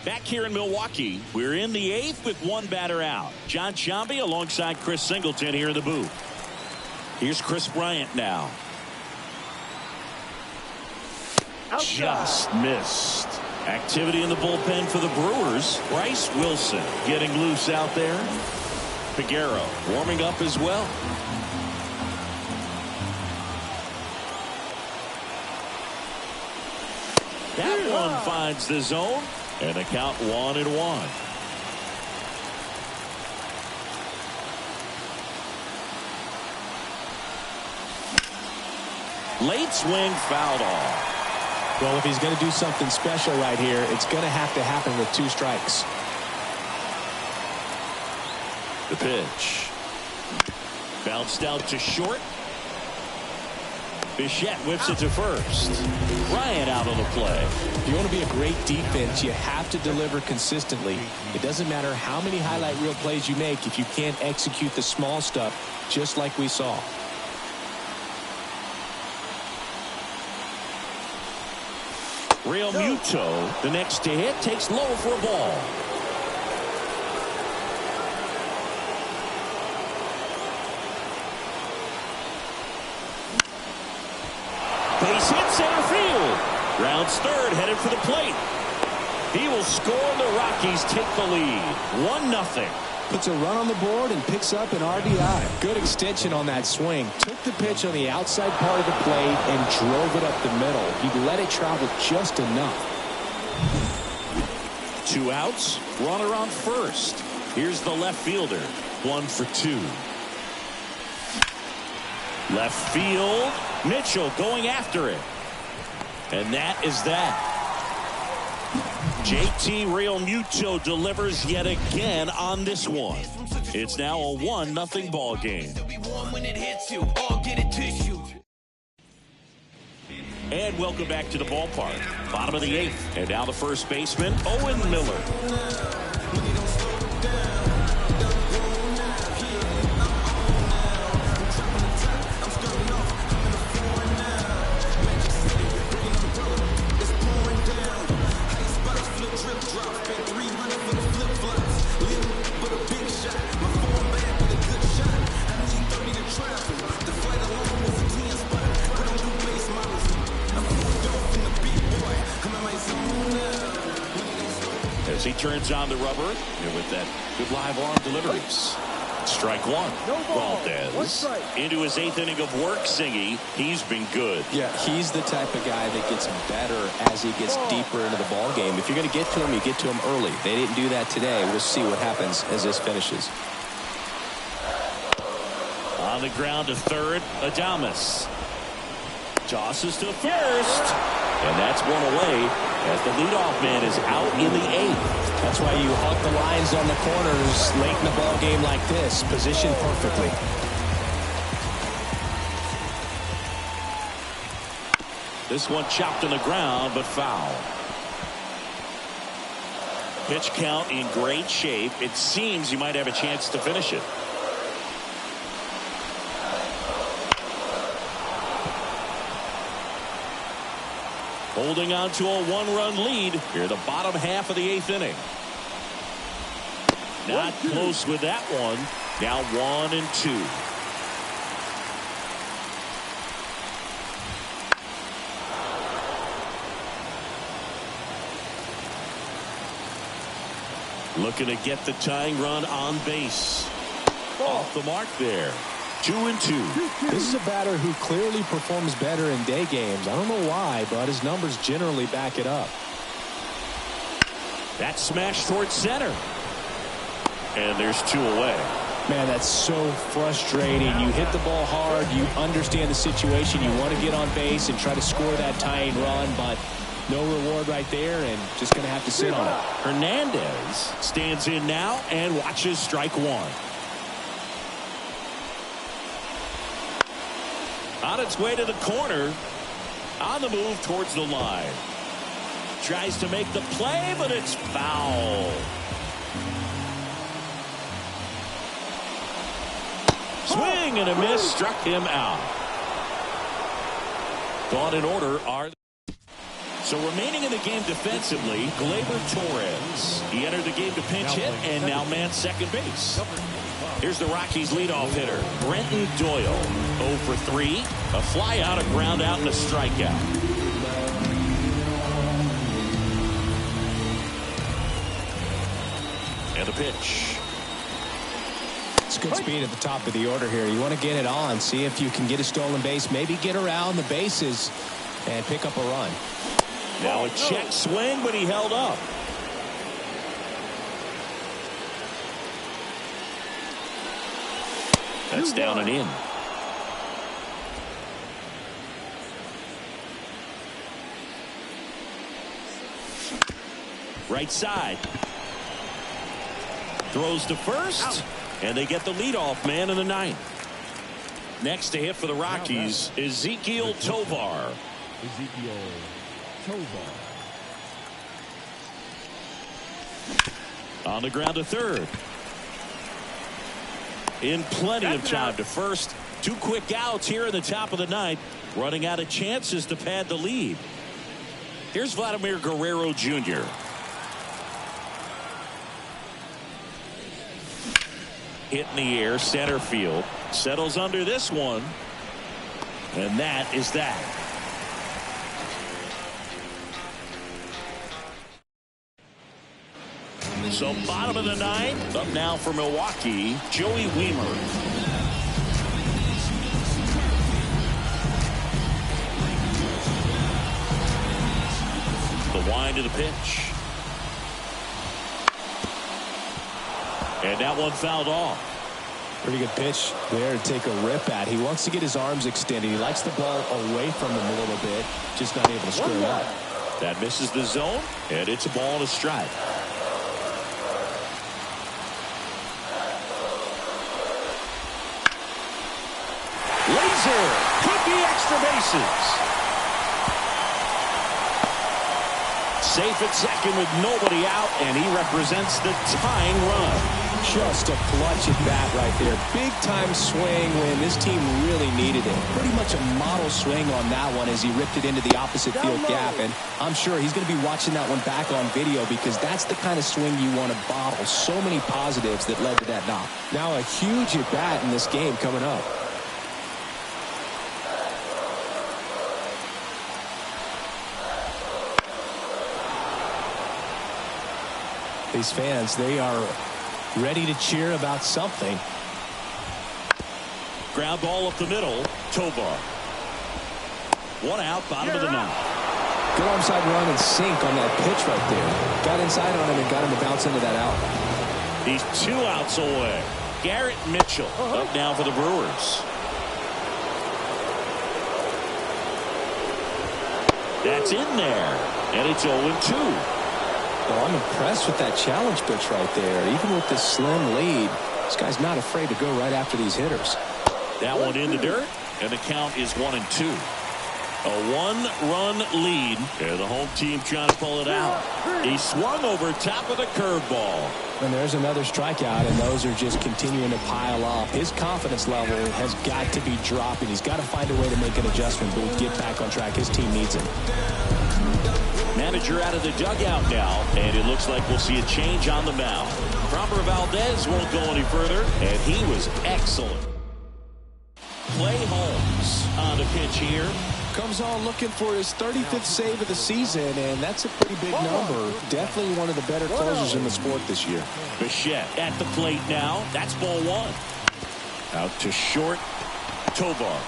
Back here in Milwaukee, we're in the 8th with one batter out. John Sciambi alongside Chris Singleton here in the booth. Here's Chris Bryant now. Just missed. Activity in the bullpen for the Brewers. Bryce Wilson getting loose out there. Figueroa warming up as well. That one finds the zone. And the count 1-1. Late swing fouled off. Well, if he's going to do something special right here, it's going to have to happen with 2 strikes. The pitch. Bounced out to short. Bichette whips it to first. Bryant out of the play. If you want to be a great defense, you have to deliver consistently. It doesn't matter how many highlight reel plays you make if you can't execute the small stuff, just like we saw. Real Muto, the next to hit, takes low for a ball. Base hit center field. Rounds third, headed for the plate. He will score, and the Rockies take the lead. 1-0. Puts a run on the board and picks up an RBI. Good extension on that swing. Took the pitch on the outside part of the plate and drove it up the middle. He let it travel just enough. 2 outs. Runner on first. Here's the left fielder. 1 for 2. Left field. Mitchell going after it. And that is that. JT Real Muto delivers yet again on this one. It's now a 1-0 ball game. And welcome back to the ballpark. Bottom of the 8th. And now the first baseman, Owen Miller. As he turns on the rubber and with that good live arm deliveries. Strike 1. Valdez into his 8th inning of work. Singy, he's been good. Yeah, he's the type of guy that gets better as he gets deeper into the ball game. If you're going to get to him, you get to him early. They didn't do that today. We'll see what happens as this finishes. On the ground to third, Adames tosses to first, and that's one away as the leadoff man is out in the 8th. That's why you hug the lines on the corners late in the ball game like this, positioned perfectly. This one chopped on the ground, but foul. Pitch count in great shape. It seems he might have a chance to finish it. Holding on to a 1-run lead here, the bottom half of the 8th inning. Not close with that one. Now 1-2. Looking to get the tying run on base. Off the mark there. 2-2. This is a batter who clearly performs better in day games. I don't know why, but his numbers generally back it up. That smash towards center. And there's 2 away. Man, that's so frustrating. You hit the ball hard. You understand the situation. You want to get on base and try to score that tying run, but no reward right there, and just going to have to sit on it. Hernandez stands in now and watches strike 1. On its way to the corner. On the move towards the line. Tries to make the play, but it's foul. Swing and a miss, struck him out. Gone in order are... So remaining in the game defensively, Gleyber Torres. He entered the game to pinch hit and now man second base. Here's the Rockies leadoff hitter, Brenton Doyle. 0 for 3. A fly out, a ground out, and a strikeout. And the pitch. It's good speed at the top of the order here. You want to get it on, see if you can get a stolen base, maybe get around the bases and pick up a run. Now a check swing, but he held up. That's down and in. Right side. Throws to first. And they get the leadoff man in the 9th. Next to hit for the Rockies, Ezequiel Tovar. Ezequiel Tovar. On the ground to third. In plenty of time to first. 2 quick outs here in the top of the 9th. Running out of chances to pad the lead. Here's Vladimir Guerrero Jr. Hit in the air, center field. Settles under this one. And that is that. So bottom of the 9th. Up now for Milwaukee, Joey Wiemer. The wind of the pitch. And that one fouled off. Pretty good pitch there to take a rip at. He wants to get his arms extended. He likes the ball away from him a little bit. Just not able to screw it up. That misses the zone, and it's a ball and a strike. Laser could be extra bases. Safe at second with nobody out, and he represents the tying run. Just a clutch at bat right there. Big time swing when this team really needed it. Pretty much a model swing on that one as he ripped it into the opposite field gap. And I'm sure he's going to be watching that one back on video because that's the kind of swing you want to bottle. So many positives that led to that knock. Now a huge at bat in this game coming up. These fans, they are ready to cheer about something. Ground ball up the middle. Tovar. 1 out, bottom of the 9th. Good onside run and sink on that pitch right there. Got inside on him and got him to bounce into that out. He's 2 outs away. Garrett Mitchell up now for the Brewers. That's in there. And it's 0-2. Well, I'm impressed with that challenge pitch right there. Even with this slim lead, this guy's not afraid to go right after these hitters. That one in the dirt, and the count is 1-2. A 1-run lead, and the home team trying to pull it out. He swung over top of the curveball. And there's another strikeout, and those are just continuing to pile up. His confidence level has got to be dropping. He's got to find a way to make an adjustment, but get back on track. His team needs him. Manager out of the dugout now, and it looks like we'll see a change on the mound. Framber Valdez won't go any further, and he was excellent. Clay Holmes on the pitch here. Comes on looking for his 35th save of the season, and that's a pretty big number. Definitely one of the better closers in the sport this year. Bichette at the plate now. That's ball one. Out to short. Tovar.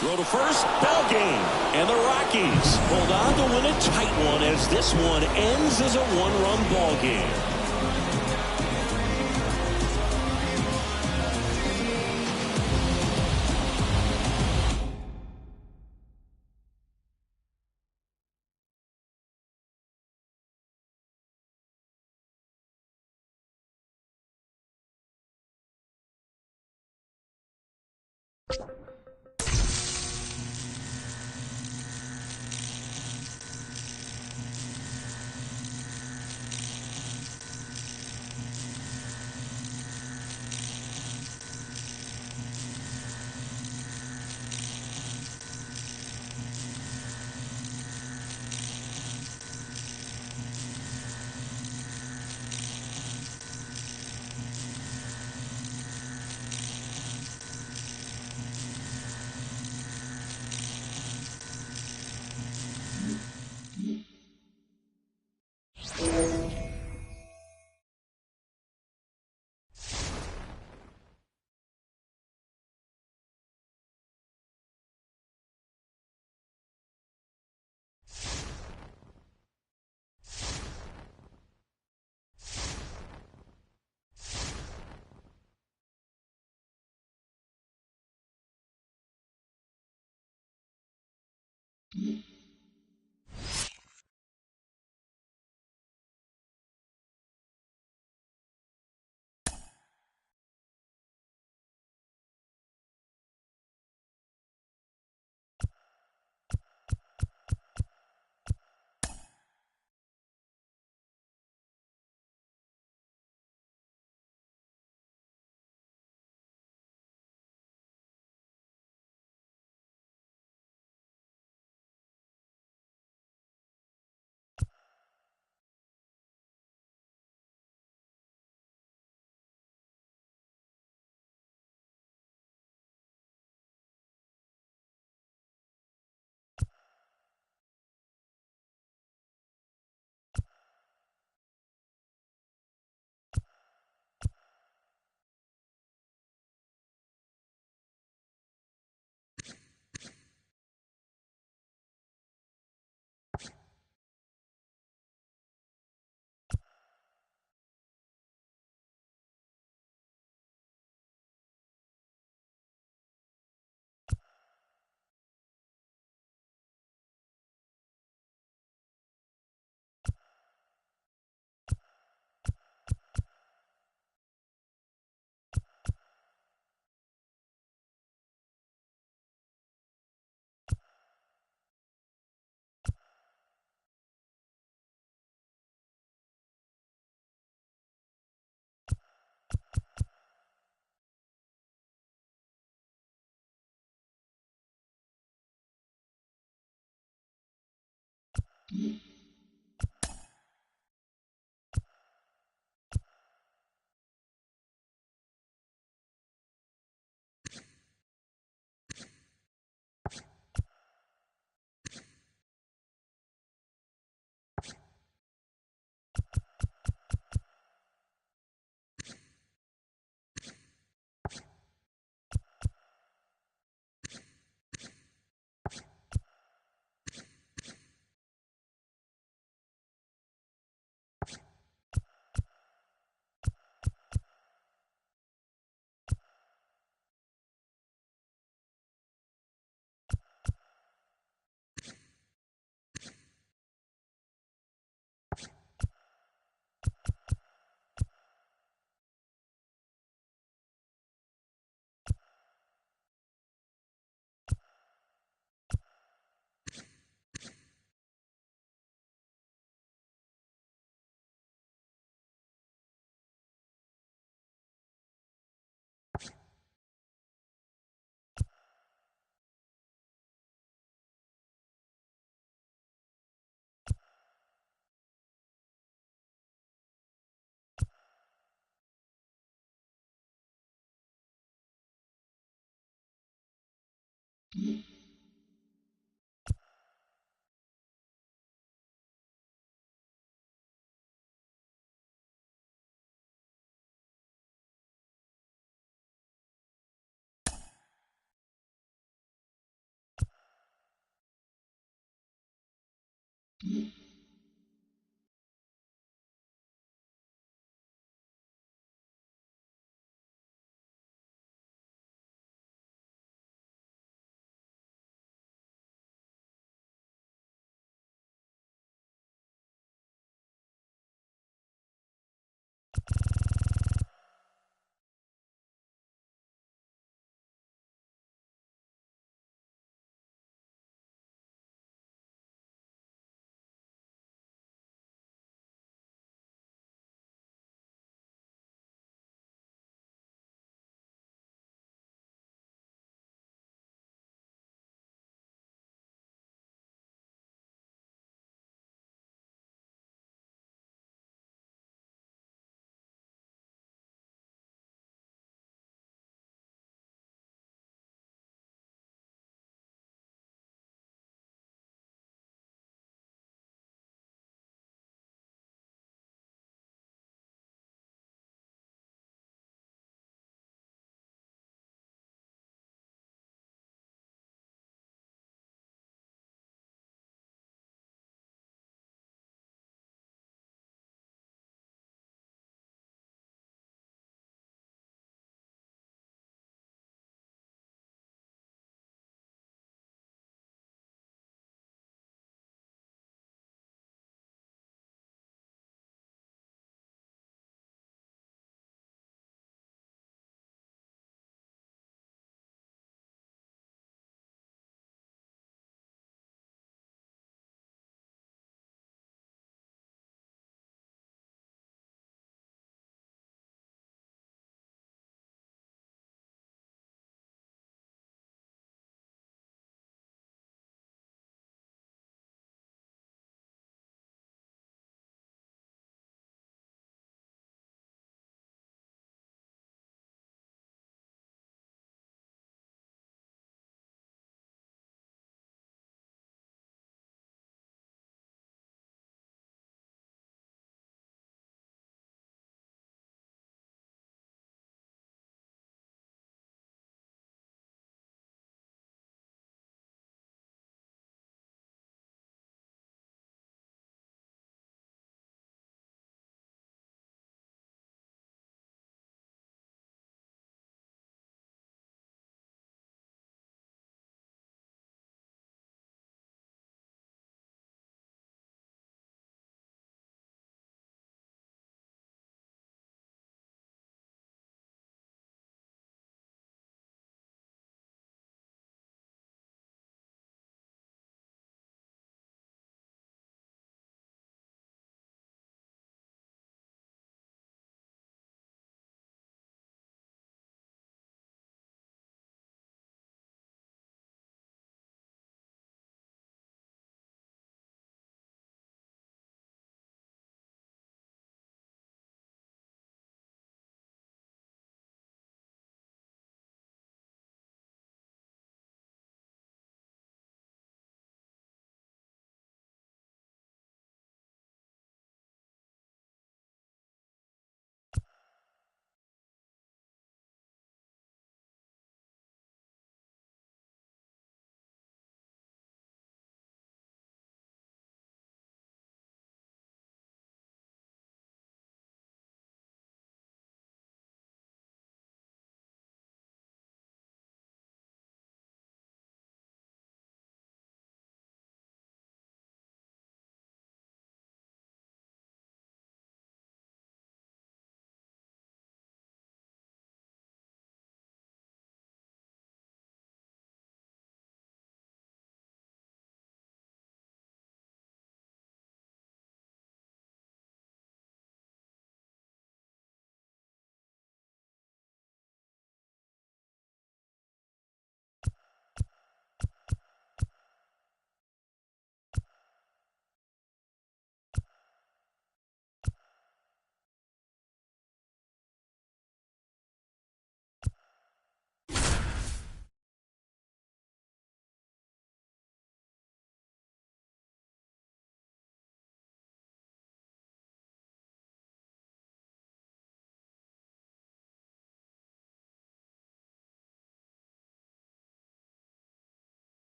Throw to first. Ball game. And the Rockies hold on to win a tight one as this one ends as a one-run ball game.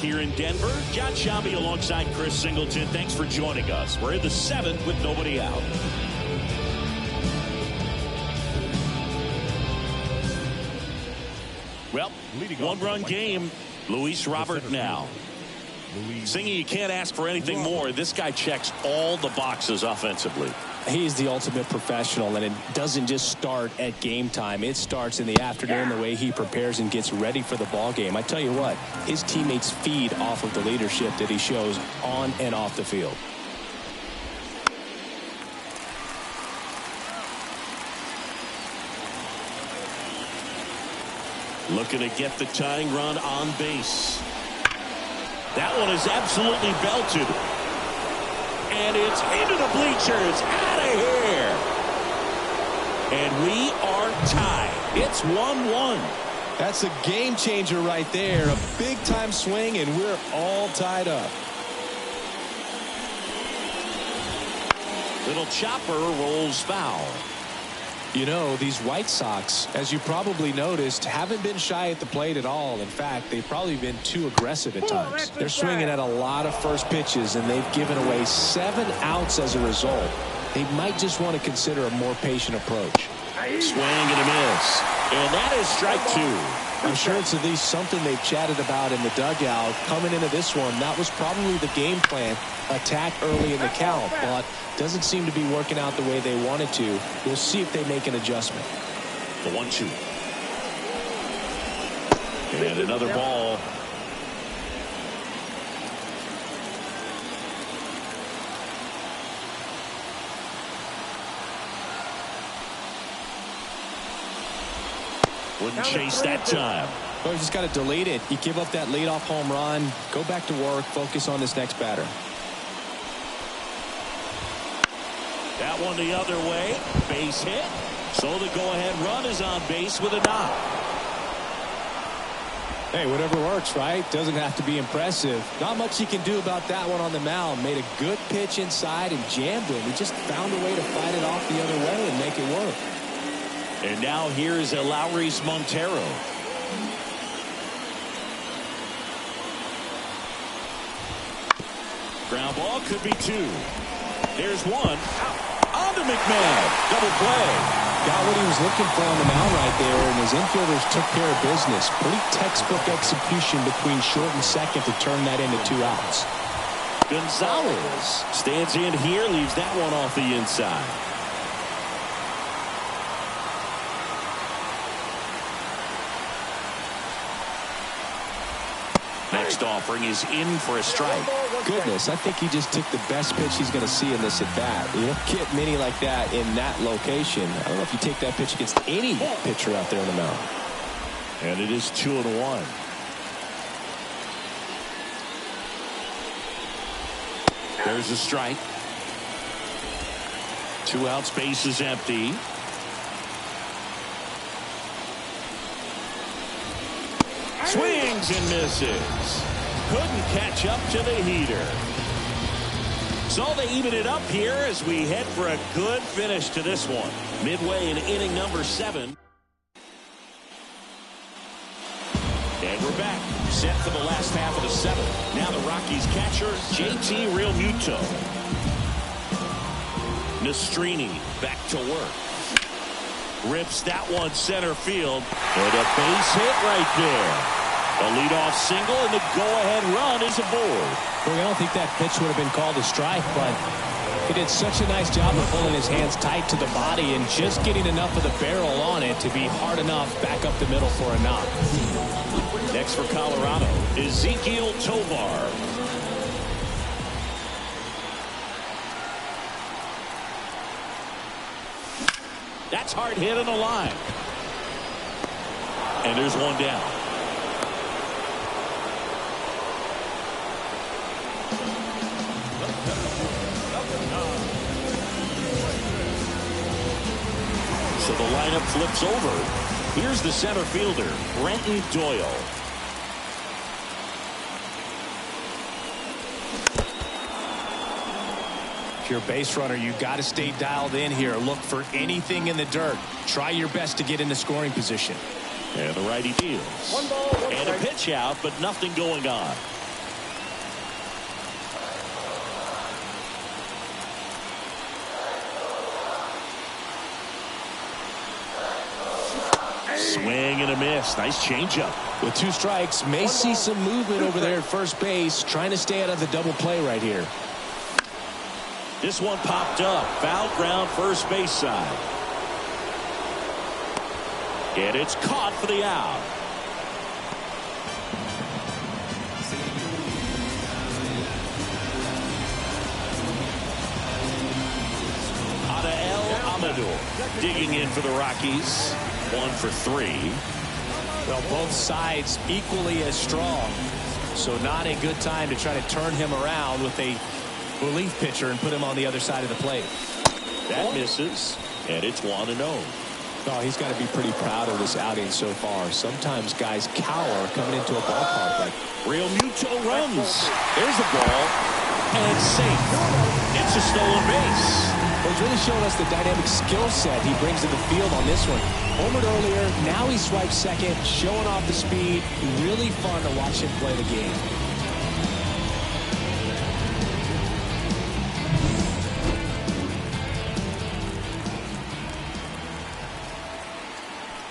here in Denver. John Shambi alongside Chris Singleton. Thanks for joining us. We're in the 7th with nobody out. Well, one-run game. Luis Robert now. Singy, you can't ask for anything more. This guy checks all the boxes offensively. He's the ultimate professional, and it doesn't just start at game time. It starts in the afternoon, the way he prepares and gets ready for the ball game. I tell you what, his teammates feed off of the leadership that he shows on and off the field. Looking to get the tying run on base. That one is absolutely belted. And it's into the bleachers. Out of here. And we are tied. It's 1-1. That's a game changer right there. A big-time swing, and we're all tied up. Little chopper rolls foul. You know, these White Sox, as you probably noticed, haven't been shy at the plate at all. In fact, they've probably been too aggressive at times. They're swinging at a lot of first pitches, and they've given away 7 outs as a result. They might just want to consider a more patient approach. Swing and a miss. And that is strike 2. I'm sure it's at least something they've chatted about in the dugout. Coming into this one, that was probably the game plan. Attack early in the count, but doesn't seem to be working out the way they wanted to. We'll see if they make an adjustment. The 1-2. And another ball. Wouldn't chase that time. Well, you just got to delete it. You give up that leadoff home run. Go back to work. Focus on this next batter. That one the other way. Base hit. So the go-ahead run is on base with a knock. Hey, whatever works, right? Doesn't have to be impressive. Not much he can do about that one on the mound. Made a good pitch inside and jammed him. He just found a way to fight it off the other way and make it work. And now here's Lowry's Montero. Ground ball could be 2. There's 1. On to McMahon. Double play. Got what he was looking for on the mound right there, and his infielders took care of business. Pretty textbook execution between short and second to turn that into 2 outs. Gonzalez stands in here, leaves that one off the inside. Next offering is in for a strike. Goodness, I think he just took the best pitch he's going to see in this at-bat. You don't get many like that in that location. I don't know if you take that pitch against any pitcher out there on the mound. And it is 2-1. There's a strike. 2 outs, base is empty. Swings and misses. Couldn't catch up to the heater. So they even it up here as we head for a good finish to this one. Midway in inning number 7. And we're back. Set for the last half of the 7th. Now the Rockies catcher, JT Realmuto. Nastrini back to work. Rips that one center field. And a base hit right there. A leadoff single, and the go-ahead run is aboard. Well, I don't think that pitch would have been called a strike, but he did such a nice job of pulling his hands tight to the body and just getting enough of the barrel on it to be hard enough back up the middle for a knock. Next for Colorado, Ezequiel Tovar. That's hard hit on the line. And there's one down. So the lineup flips over. Here's the center fielder, Brenton Doyle. If you're a base runner, you got to stay dialed in here. Look for anything in the dirt. Try your best to get into scoring position. And the righty deals. One ball, one and a strike. pitch out, but nothing going on. Swing and a miss. Nice changeup. With 2 strikes, may see some movement over there at first base, trying to stay out of the double play right here. This one popped up. Foul ground, first base side. And it's caught for the out. Digging in for the Rockies. 1 for 3. Well, both sides equally as strong. So not a good time to try to turn him around with a relief pitcher and put him on the other side of the plate. That misses, and it's 1-0. Oh, he's got to be pretty proud of this outing so far. Sometimes guys cower coming into a ballpark like. Real Muto runs. There's the ball, and it's safe. It's a stolen base. Well, he's really showing us the dynamic skill set he brings to the field on this one. Homered earlier, now he swipes second, showing off the speed. Really fun to watch him play the game.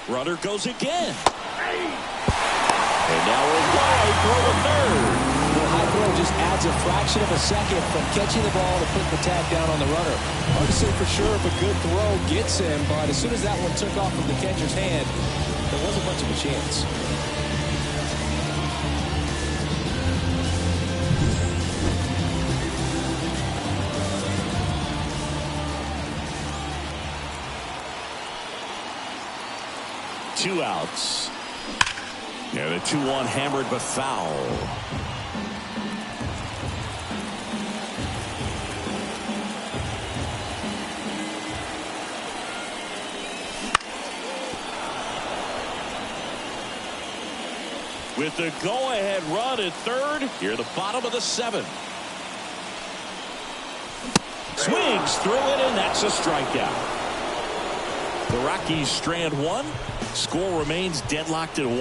Runner goes again. And now a wide throw to third. The high throw just adds a fraction of a second from catching the ball to putting the tag down on the runner. Hard to say for sure if a good throw gets him, but as soon as that one took off from the catcher's hand, there wasn't much of a chance. Two outs. Yeah, the 2-1 hammered but foul. With the go-ahead run at third, here the bottom of the 7th. Swings through it, and that's a strikeout. The Rockies strand 1. Score remains deadlocked at 1.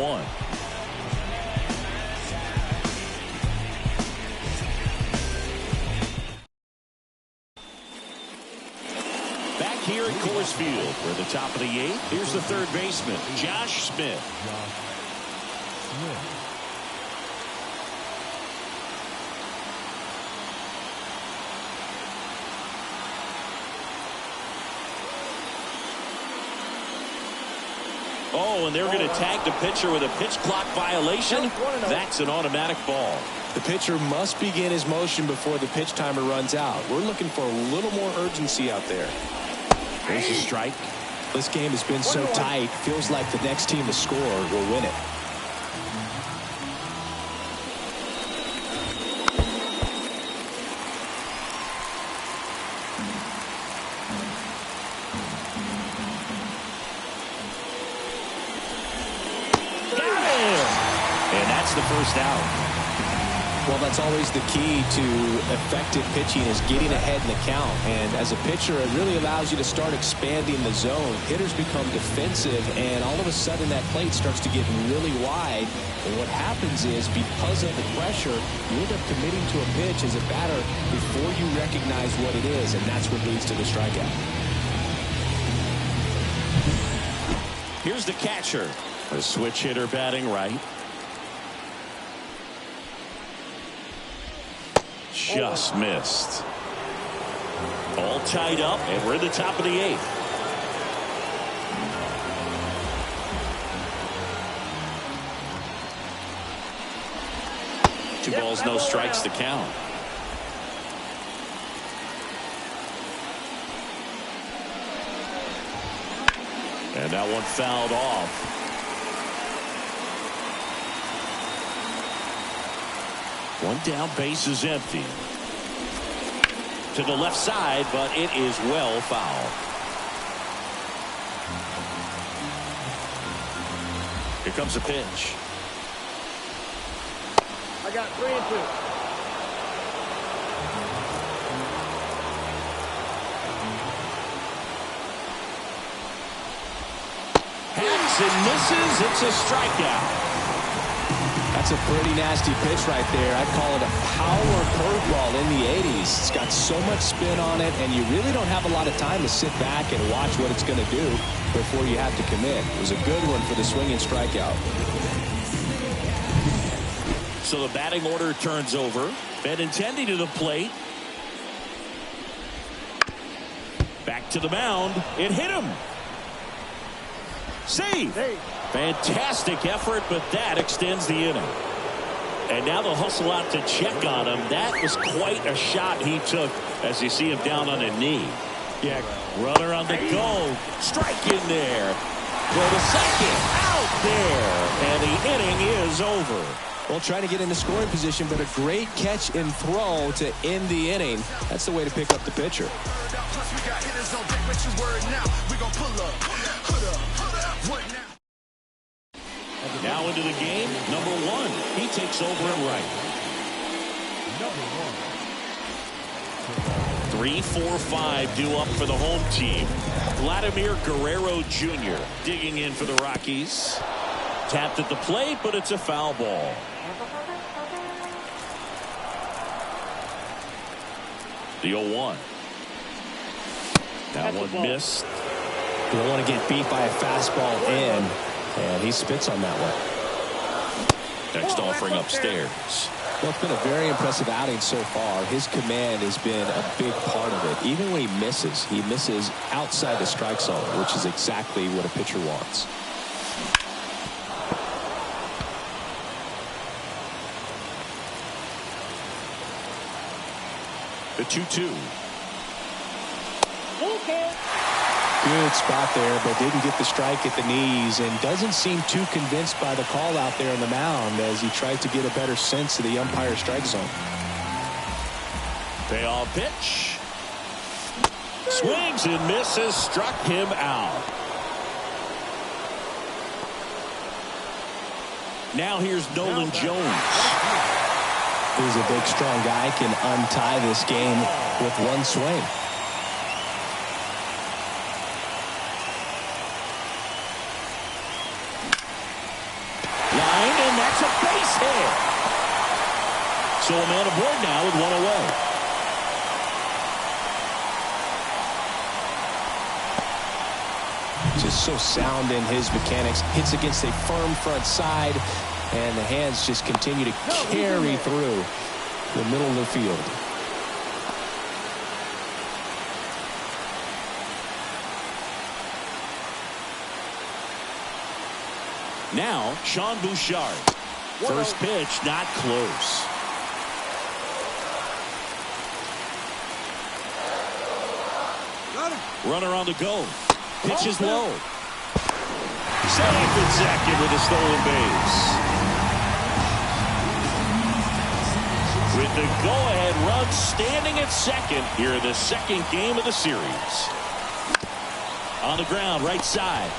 Back here at Coors Field, we're at the top of the 8th. Here's the third baseman, Josh Smith. Oh, and they're going to tag the pitcher with a pitch clock violation. That's an automatic ball. The pitcher must begin his motion before the pitch timer runs out. We're looking for a little more urgency out there. There's a strike. This game has been so tight, feels like the next team to score will win it. The first out. Well, that's always the key to effective pitching is getting ahead in the count. And as a pitcher, it really allows you to start expanding the zone. Hitters become defensive, and all of a sudden that plate starts to get really wide. And what happens is, because of the pressure, you end up committing to a pitch as a batter before you recognize what it is, and that's what leads to the strikeout. Here's the catcher. A switch hitter batting right. Just missed. All tied up, and we're at the top of the 8th. Two balls, no strikes to count. And that one fouled off. One down, base is empty. To the left side, but it is well foul. Here comes a pitch. I got 3-2. Hacks and misses. It's a strikeout. That's That's a pretty nasty pitch right there. I'd call it a power curveball in the 80s. It's got so much spin on it, and you really don't have a lot of time to sit back and watch what it's going to do before you have to commit. It was a good one for the swinging strikeout. So the batting order turns over. Benintendi to the plate. Back to the mound. It hit him. Save. Fantastic effort, but that extends the inning. And now they'll hustle out to check on him. That was quite a shot he took as you see him down on a knee. Yeah, runner on the go. Strike in there. Go to second. Out there. And the inning is over. Well, trying to get into scoring position, but a great catch and throw to end the inning. That's the way to pick up the pitcher. Now into the game, number 1. He takes over at right. Number 1. 3, 4, 5 due up for the home team. Vladimir Guerrero Jr. digging in for the Rockies. Tapped at the plate, but it's a foul ball. The 0-1. That one missed. You don't want to get beat by a fastball in, and he spits on that one. Next offering upstairs. Well, it's been a very impressive outing so far. His command has been a big part of it. Even when he misses outside the strike zone, which is exactly what a pitcher wants. The 2-2. Good spot there, but didn't get the strike at the knees, and doesn't seem too convinced by the call out there on the mound as he tries to get a better sense of the umpire strike zone. Payoff pitch. Swings and misses. Struck him out. Now here's Nolan Jones. He's a big, strong guy, can untie this game with one swing. Line, and that's a base hit. So a man aboard now with one away. Just so sound in his mechanics. Hits against a firm front side, and the hands just continue to carry through the middle of the field. Now, Sean Bouchard. First pitch, not close. Runner on the go. Pitch is low. Safe at second with a stolen base. With the go-ahead run standing at second here in the second game of the series. On the ground, right side.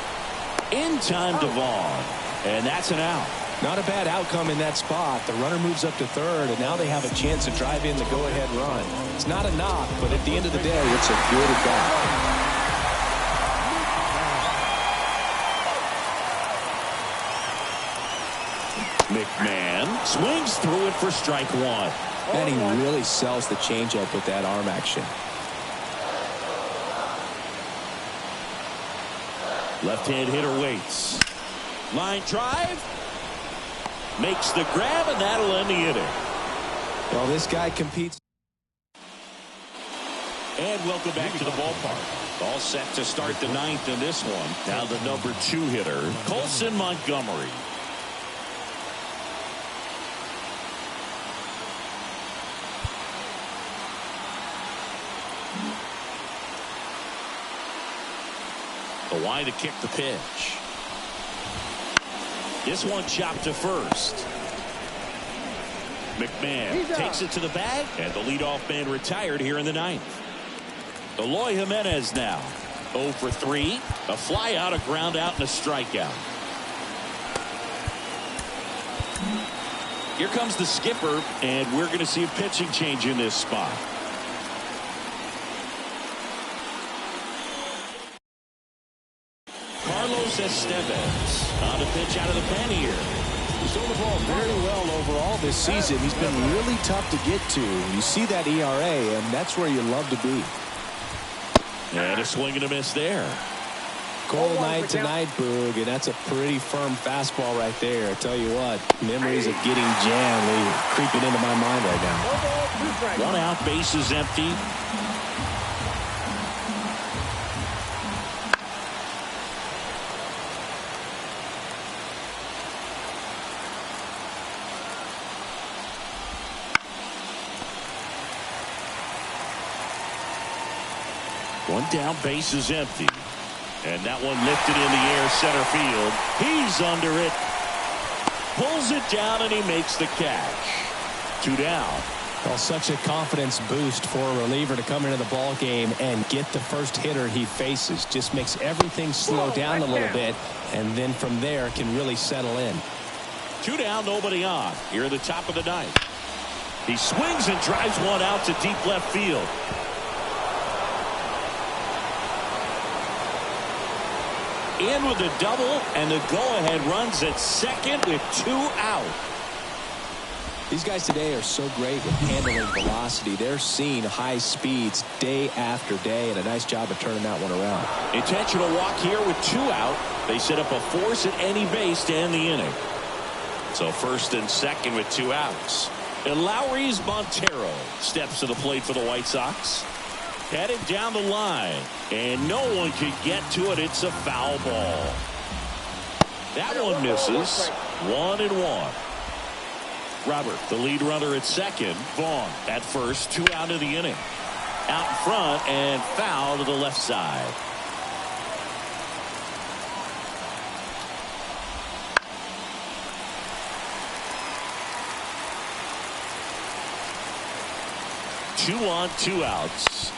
In time to Vaughn. And that's an out. Not a bad outcome in that spot. The runner moves up to third, and now they have a chance to drive in the go-ahead run. It's not a knock, but at the end of the day, it's a good at-bat. McMahon swings through it for strike 1. And he really sells the changeup with that arm action. Left-hand hitter waits. Line drive. Makes the grab, and that'll end the inning. Well, this guy competes. And welcome back to the ballpark. All set to start the ninth in this one. Now the number 2 hitter, Colson Montgomery. The line to kick the pitch. This one chopped to first. McMahon takes it to the bag, and the leadoff man retired here in the ninth. Eloy Jimenez now 0 for 3, a fly out, a ground out, and a strikeout. Here comes the skipper, and we're going to see a pitching change in this spot. Carlos Estevez on a pitch out of the pen here. He's thrown the ball Very well overall this season. He's been really tough to get to. You see that ERA, and that's where you love to be. And a swing and a miss there. Cold night tonight, Boog, and that's a pretty firm fastball right there. I tell you what, memories of getting jammed, they creeping into my mind right now. One out, bases empty. One down, bases empty. And that one lifted in the air, center field. He's under it. Pulls it down, and he makes the catch. 2 down. Well, such a confidence boost for a reliever to come into the ball game and get the first hitter he faces. Just makes everything slow down a little bit, and then from there can really settle in. 2 down, nobody on. Here in the top of the ninth. He swings and drives one out to deep left field. In with a double, and the go-ahead runs at second with 2 out. These guys today are so great with handling velocity. They're seeing high speeds day after day, and a nice job of turning that one around. Intentional walk here with 2 out. They set up a force at any base to end the inning. So first and second with 2 outs. And Lowry's Montero steps to the plate for the White Sox. Headed down the line, and no one could get to it. It's a foul ball. That one misses. 1-1. Robert, the lead runner at second. Vaughn at first. 2 out of the inning. Out in front and foul to the left side. Two on, 2 outs.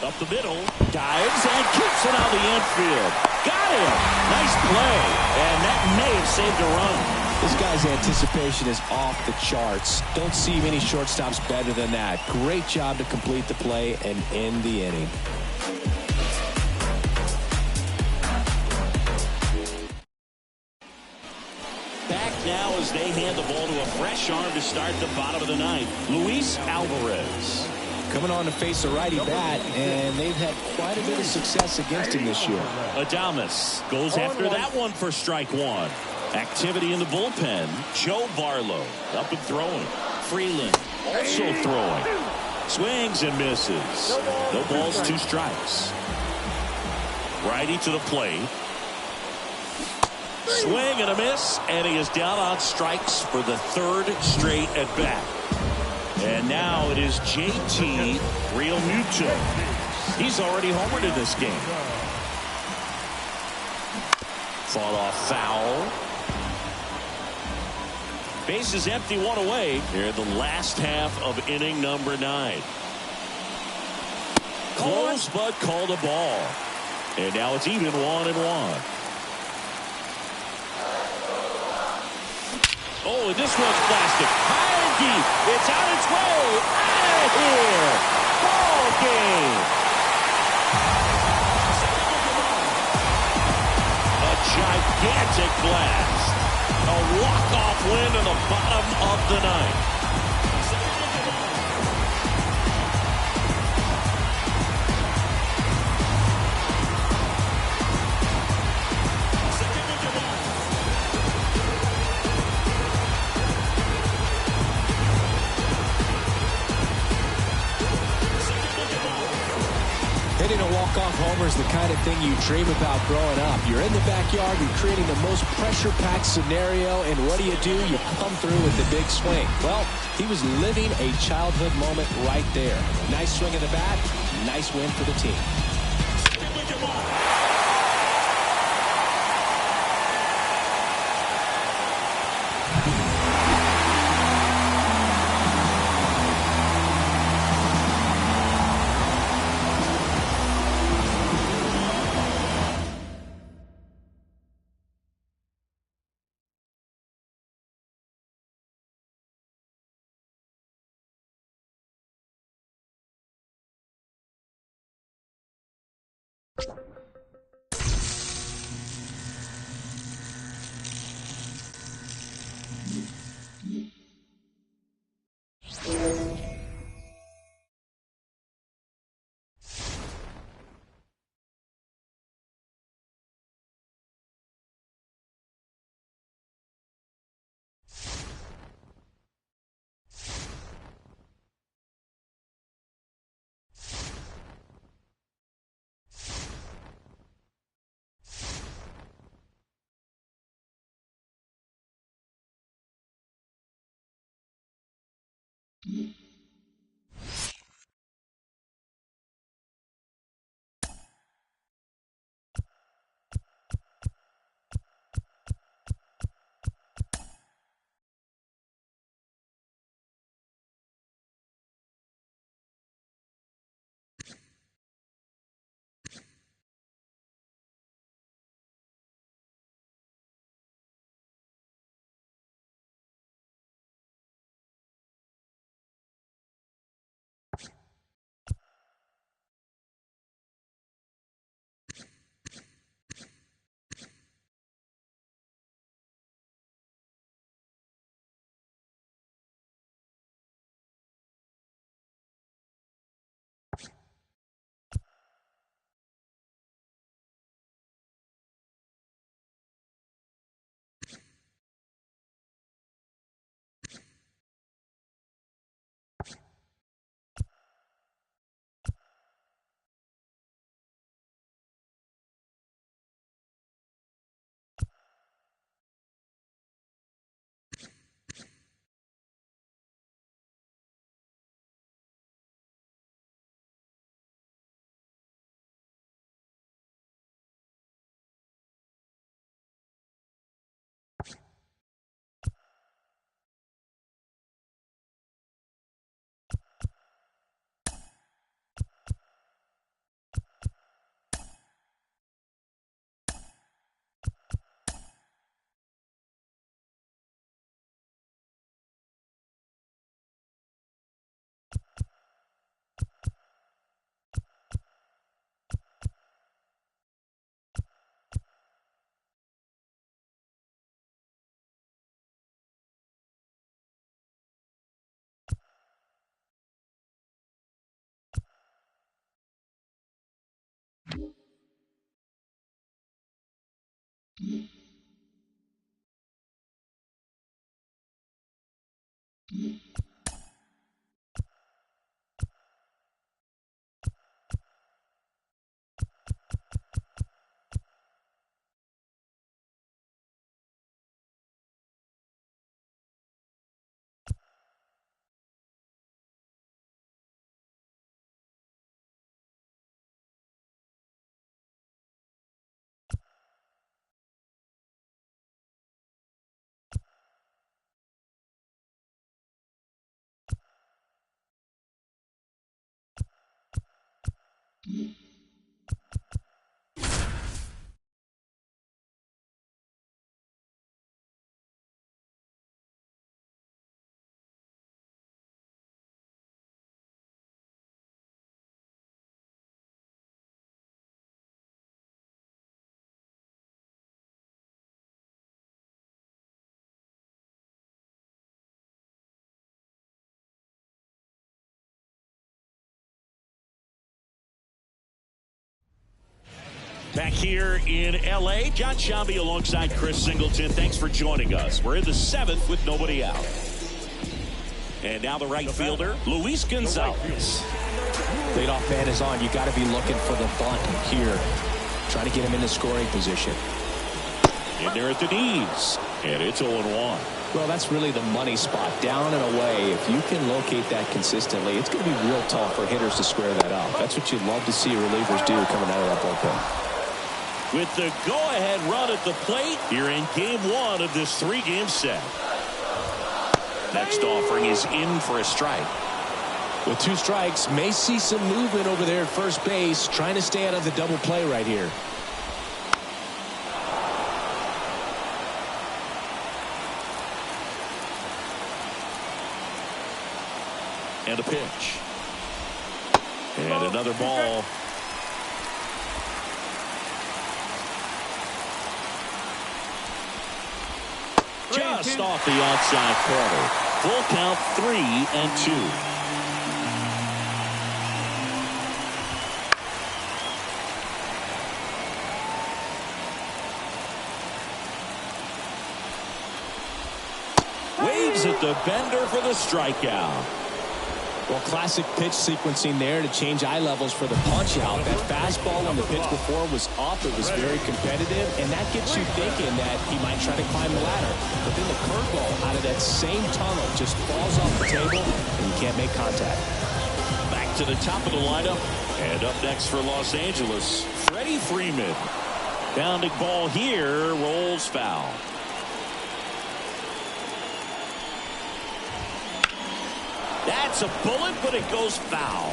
Up the middle, dives and keeps it out the infield. Got him. Nice play, and that may have saved a run. This guy's anticipation is off the charts. Don't see many shortstops better than that. Great job to complete the play and end the inning. Back now as they hand the ball to a fresh arm to start the bottom of the ninth. Luis Alvarez. Coming on to face a righty bat, and they've had quite a bit of success against him this year. Adames goes after that one for strike 1. Activity in the bullpen. Joe Barlow up and throwing. Freeland also throwing. Swings and misses. No balls, 2 strikes. Righty to the plate. Swing and a miss, and he is down on strikes for the 3rd straight at bat. And now it is JT Realmuto. He's already homered in this game. Fought off foul. Bases empty, 1 away. Here in the last half of inning number 9. Close but called a ball. And now it's even 1-1. Oh, and this one's plastic. High and deep. It's on its way. Out of here. Ball game. A gigantic blast. A walk-off win in the bottom of the ninth. Hitting a walk-off homer is the kind of thing you dream about growing up. You're in the backyard, you're creating the most pressure-packed scenario, and what do? You come through with the big swing. Well, he was living a childhood moment right there. Nice swing of the bat, nice win for the team. Back here in L.A., John Shambi alongside Chris Singleton. Thanks for joining us. We're in the 7th with nobody out. And now the right fielder, Luis Gonzalez. Leadoff man is on. You got to be looking for the bunt here. Trying to get him in the scoring position. In there at the knees. And it's 0-1. Well, that's really the money spot. Down and away. If you can locate that consistently, it's going to be real tough for hitters to square that up. That's what you'd love to see relievers do coming out of that bullpen. With the go-ahead run at the plate here in Game 1 of this 3-game set. Next offering is in for a strike. With 2 strikes, may see some movement over there at first base, trying to stay out of the double play right here. And a pitch. And another ball. Just off the outside corner. Full count, 3-2. Waves at the bender for the strikeout. Well, classic pitch sequencing there to change eye levels for the punch out. That fastball on the pitch before was up. It was very competitive, and that gets you thinking that he might try to climb the ladder. But then the curveball out of that same tunnel just falls off the table, and you can't make contact. Back to the top of the lineup, and up next for Los Angeles, Freddie Freeman. Bounding ball here, rolls foul. That's a bullet, but it goes foul.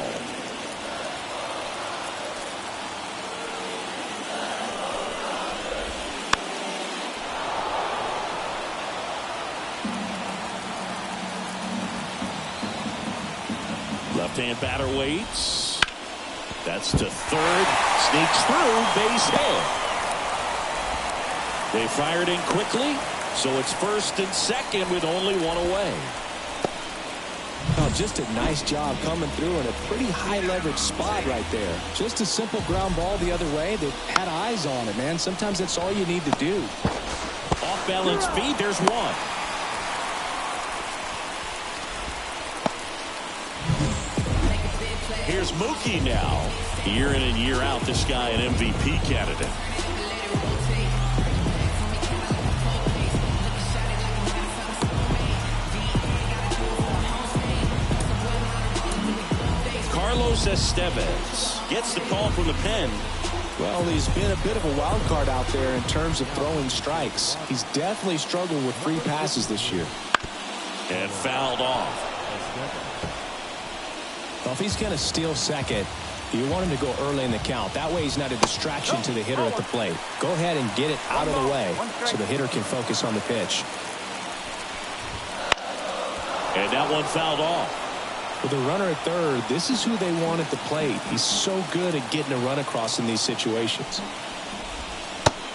Left-hand batter waits. That's to third. Sneaks through. Base hit. They fired in quickly, so it's first and second with only one away. Oh, just a nice job coming through in a pretty high leverage spot right there. Just a simple ground ball the other way that had eyes on it, man. Sometimes that's all you need to do. Off balance feed, there's one. Here's Mookie now. Year in and year out, this guy an MVP candidate. Carlos Estevez gets the call from the pen. Well, he's been a bit of a wild card out there in terms of throwing strikes. He's definitely struggled with free passes this year. And fouled off. Well, if he's going to steal second, you want him to go early in the count. That way he's not a distraction to the hitter at the plate. Go ahead and get it out of the way so the hitter can focus on the pitch. And that one fouled off. With a runner at third, this is who they want at the plate. He's so good at getting a run across in these situations.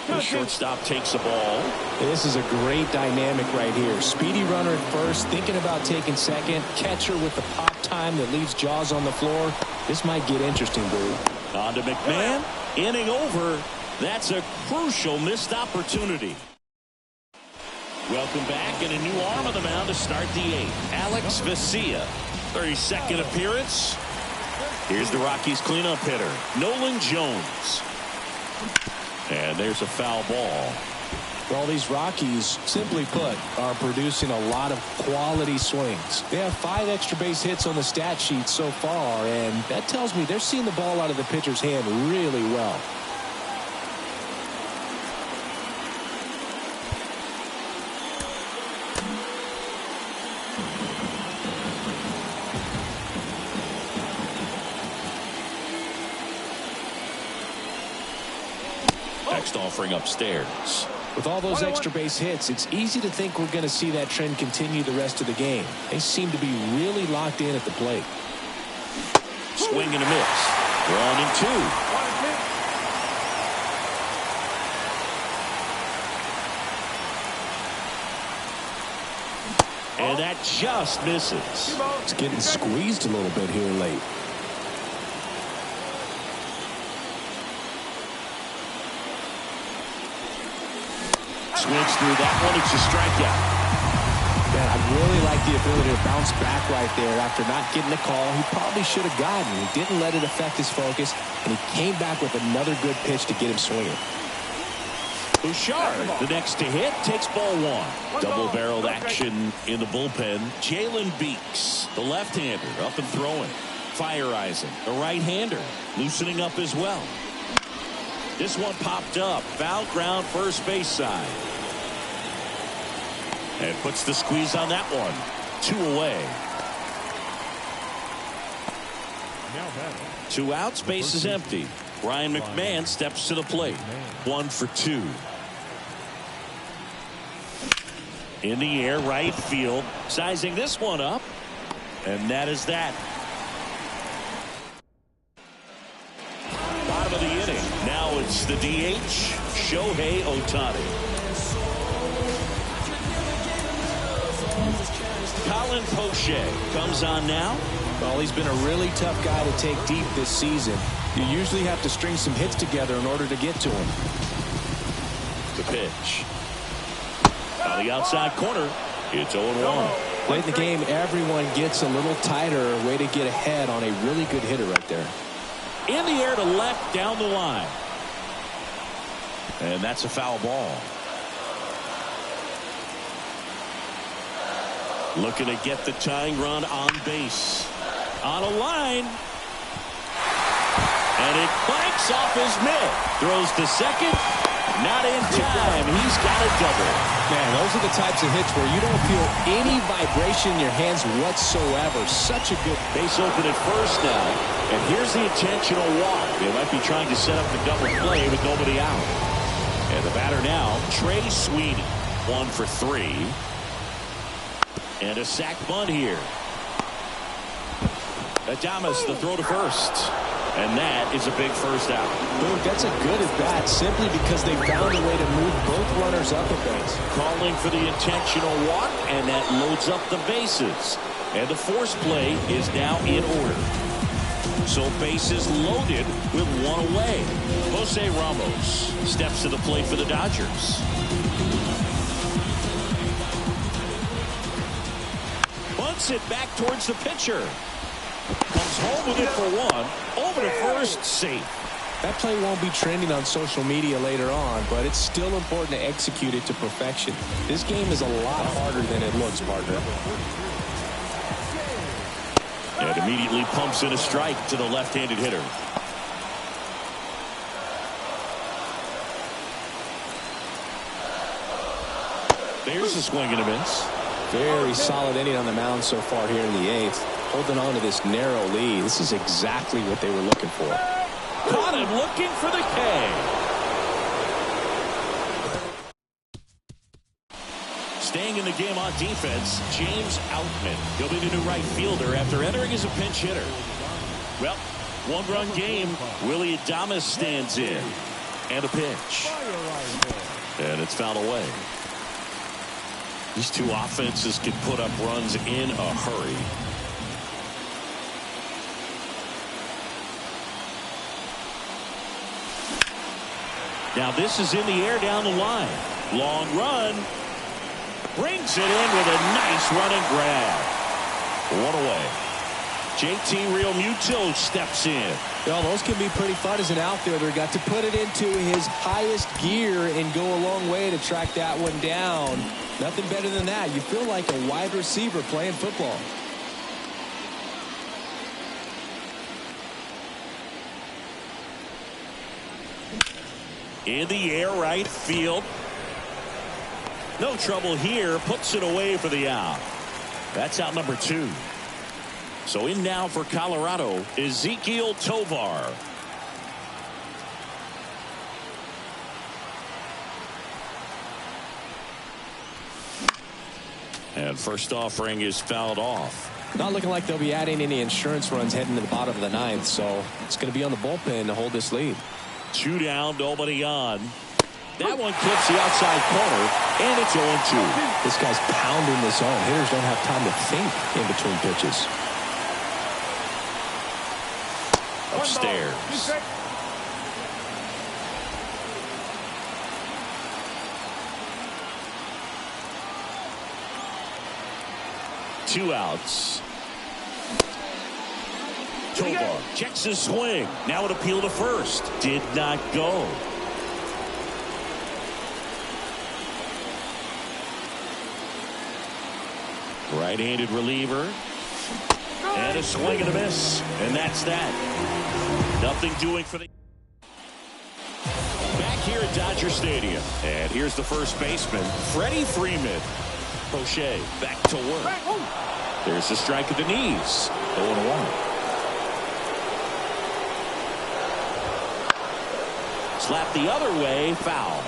The shortstop takes the ball. This is a great dynamic right here. Speedy runner at first, thinking about taking second. Catcher with the pop time that leaves Jaws on the floor. This might get interesting, dude. On to McMahon. Inning over. That's a crucial missed opportunity. Welcome back, and a new arm on the mound to start the eighth. Alex Vesia. 32nd appearance. Here's the Rockies cleanup hitter, Nolan Jones. And there's a foul ball. Well, these Rockies, simply put, are producing a lot of quality swings. They have 5 extra base hits on the stat sheet so far, and that tells me they're seeing the ball out of the pitcher's hand really well. Next offering upstairs. With all those extra base hits, it's easy to think we're going to see that trend continue the rest of the game. They seem to be really locked in at the plate. Swing and a miss. 1-2. And that just misses. It's getting squeezed a little bit here late. Swings through that one. It's a strikeout. Man, I really like the ability to bounce back right there after not getting the call he probably should have gotten. He didn't let it affect his focus, and he came back with another good pitch to get him swinging. Bouchard, the next to hit, takes ball one. Double-barreled action in the bullpen. Jalen Beeks, the left-hander, up and throwing. Fire Eisen, the right-hander, loosening up as well. This one popped up. Foul ground first base side. And puts the squeeze on that one. 2 away. 2 outs, base is empty. Ryan McMahon steps to the plate. 1 for 2. In the air, right field. Sizing this one up. And that is that. Bottom of the inning. Now it's the DH, Shohei Ohtani. Colin Poche comes on now. Well, he's been a really tough guy to take deep this season. You usually have to string some hits together in order to get to him. The pitch. On the outside corner, it's 0-1. Late in the game, everyone gets a little tighter. Way to get ahead on a really good hitter right there. In the air to left, down the line. And that's a foul ball. Looking to get the tying run on base. On a line. And it clanks off his mitt. Throws to second. Not in time. He's got a double. Man, those are the types of hits where you don't feel any vibration in your hands whatsoever. Such a good base open at first now. And here's the intentional walk. They might be trying to set up the double play with nobody out. And the batter now, Trey Sweeney. 1 for 3. And a sac bunt here. Adames, the throw to first. And that is a big first out. Boom, that's a good at bat simply because they found a way to move both runners up a base. Calling for the intentional walk, and that loads up the bases. And the force play is now in order. So bases loaded with one away. Jose Ramos steps to the plate for the Dodgers. Bunts it back towards the pitcher. Comes home with it for one. Over to first, safe. That play won't be trending on social media later on, but it's still important to execute it to perfection. This game is a lot harder than it looks, partner. And immediately pumps in a strike to the left-handed hitter. There's a swing and a miss. Very solid inning on the mound so far here in the 8th. Holding on to this narrow lead. This is exactly what they were looking for. Caught him looking for the K. Staying in the game on defense, James Outman. He'll be the new right fielder after entering as a pinch hitter. Well, one-run game. Willie Adames stands in. And a pitch. And it's fouled away. These two offenses can put up runs in a hurry. Now this is in the air down the line. Long run. Brings it in with a nice running grab. One away. JT Realmuto steps in. Well, those can be pretty fun as an outfielder. Got to put it into his highest gear and go a long way to track that one down. Nothing better than that. You feel like a wide receiver playing football. In the air, right field. No trouble here. Puts it away for the out. That's out number 2. So in now for Colorado, Ezequiel Tovar. And first offering is fouled off. Not looking like they'll be adding any insurance runs heading to the bottom of the 9th, so it's going to be on the bullpen to hold this lead. 2 down, nobody on. That one clips the outside corner, and it's 0-2. This guy's pounding the zone. Hitters don't have time to think in between pitches. Upstairs. Two outs. Tovar checks his swing. Now an appeal to first. Did not go. Right-handed reliever. And a swing and a miss. And that's that. Nothing doing for the... Back here at Dodger Stadium. And here's the first baseman, Freddie Freeman. Poche back to work. There's a strike at the knees. 0-1. Slap the other way, foul.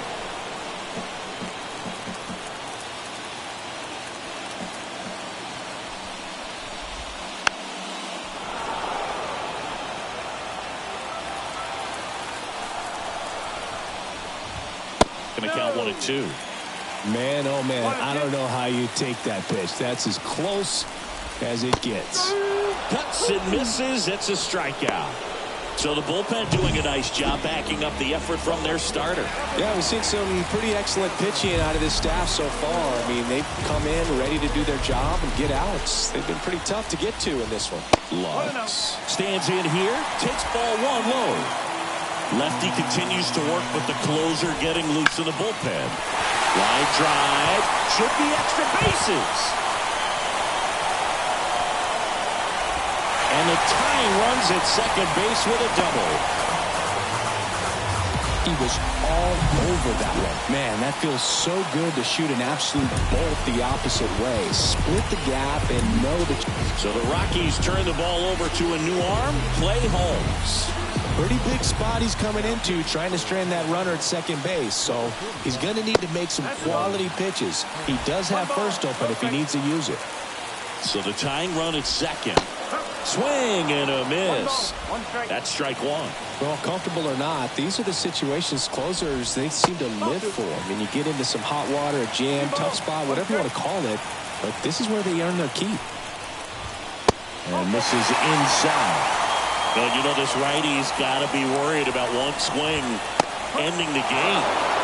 Gonna count 1-2. Man, oh man, I don't know how you take that pitch. That's as close as it gets. Cuts and misses. It's a strikeout. So the bullpen doing a nice job backing up the effort from their starter. Yeah, we've seen some pretty excellent pitching out of this staff so far. I mean, they've come in ready to do their job and get outs. They've been pretty tough to get to in this one. Lux stands in here, takes ball one low. Lefty continues to work with the closer getting loose in the bullpen. Line drive, should be extra bases. And the tying runs at second base with a double. He was all over that one. Man, that feels so good to shoot an absolute bolt the opposite way. Split the gap and know that. So the Rockies turn the ball over to a new arm, Clay Holmes. Pretty big spot he's coming into, trying to strand that runner at second base. So he's going to need to make some quality pitches. He does have first open if he needs to use it. So the tying run at second. Swing and a miss. That's strike one. Well, comfortable or not, these are the situations closers they seem to live for. I mean, you get into some hot water, a jam, tough spot, whatever you want to call it, but this is where they earn their keep. And this is inside. But you know, this righty's got to be worried about one swing ending the game.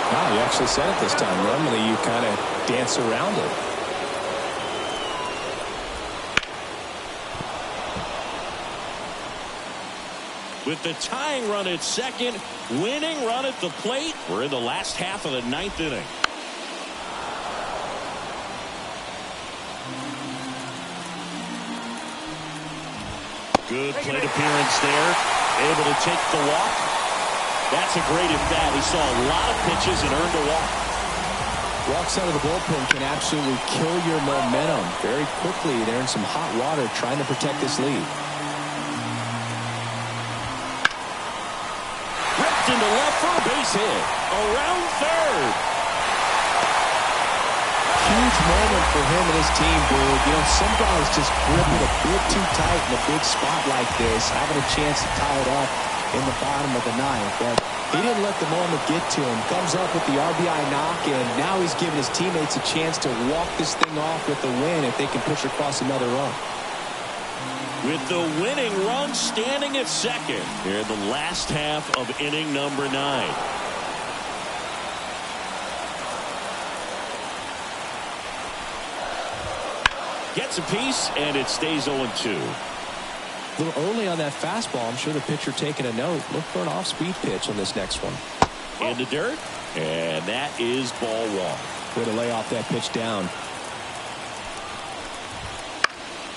Wow, you actually said it this time. Normally you kind of dance around it. With the tying run at second, winning run at the plate, we're in the last half of the ninth inning. Good plate appearance there. Able to take the walk. That's a great at bat. He saw a lot of pitches and earned a walk. Walks out of the bullpen can absolutely kill your momentum very quickly. They're in some hot water trying to protect this lead. Into left for a base hit. Around third. Huge moment for him and his team, dude. You know, some guys just grip it a bit too tight in a big spot like this, having a chance to tie it up in the bottom of the ninth. But he didn't let the moment get to him. Comes up with the RBI knock, and now he's giving his teammates a chance to walk this thing off with the win if they can push across another run. With the winning run standing at second here in the last half of inning number 9. Gets a piece, and it stays 0-2. A little early on that fastball. I'm sure the pitcher taking a note. Look for an off-speed pitch on this next one. In the dirt, and that is ball one. Way to lay off that pitch down.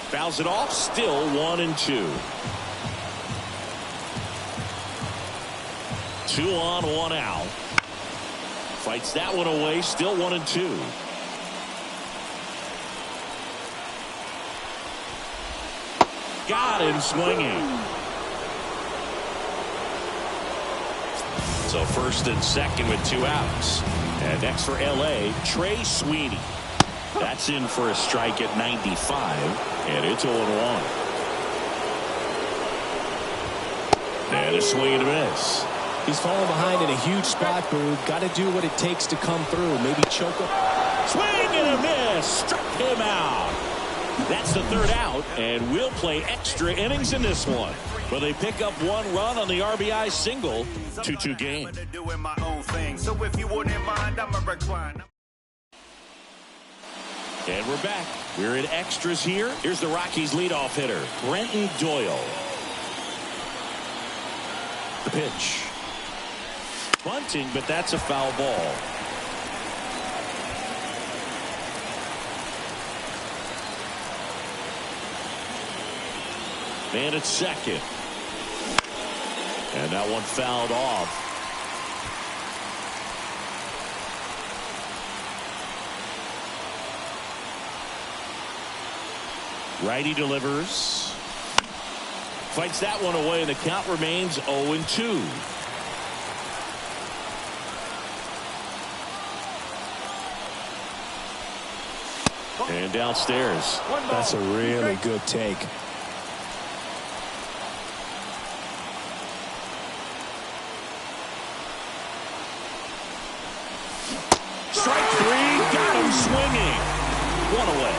Fouls it off, still 1-2. 2 on, 1 out. Fights that one away, still 1-2. Got him swinging. So first and second with 2 outs. And next for LA, Trey Sweeney. That's in for a strike at 95, and it's 0-1. And a swing and a miss. He's falling behind in a huge spot, Boog. Got to do what it takes to come through. Maybe choke up. Swing and a miss. Struck him out. That's the third out, and we'll play extra innings in this one. But they pick up 1 run on the RBI single. 2-2 game. And we're back. We're in extras here. Here's the Rockies leadoff hitter, Brenton Doyle. The pitch. Bunting, but that's a foul ball. Man at second. And that one fouled off. Righty delivers. Fights that one away, and the count remains 0-2. And downstairs. That's a really good take. Strike 3, got him swinging. 1 away.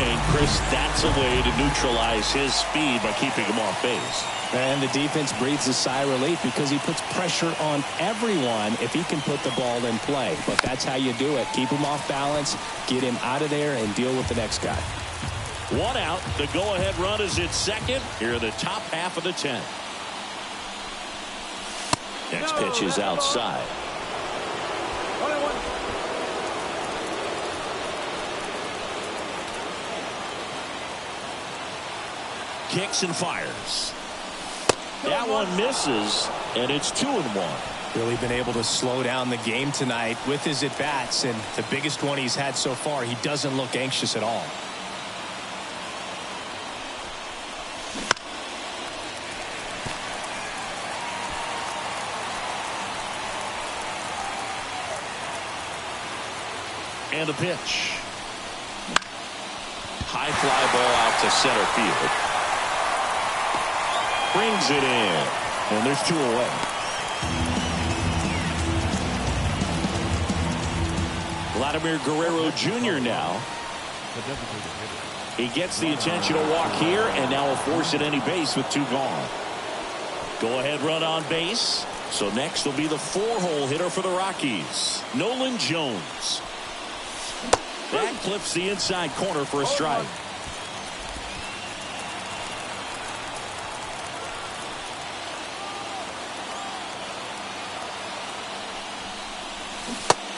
And, Chris, that's a way to neutralize his speed by keeping him off base. And the defense breathes a sigh of relief because he puts pressure on everyone if he can put the ball in play. But that's how you do it. Keep him off balance, get him out of there, and deal with the next guy. 1 out. The go-ahead run is at second. Here in the top half of the 10th. Next pitch is outside. 1-1. Kicks and fires. That one misses, and it's 2-1. Really been able to slow down the game tonight with his at-bats, and the biggest one he's had so far, he doesn't look anxious at all. And a pitch. High fly ball out to center field. Brings it in. And there's 2 away. Vladimir Guerrero Jr. now. He gets the attention to walk here, and now will force at any base with 2 gone. Go ahead run on base. So next will be the 4-hole hitter for the Rockies, Nolan Jones. That clips the inside corner for a strike.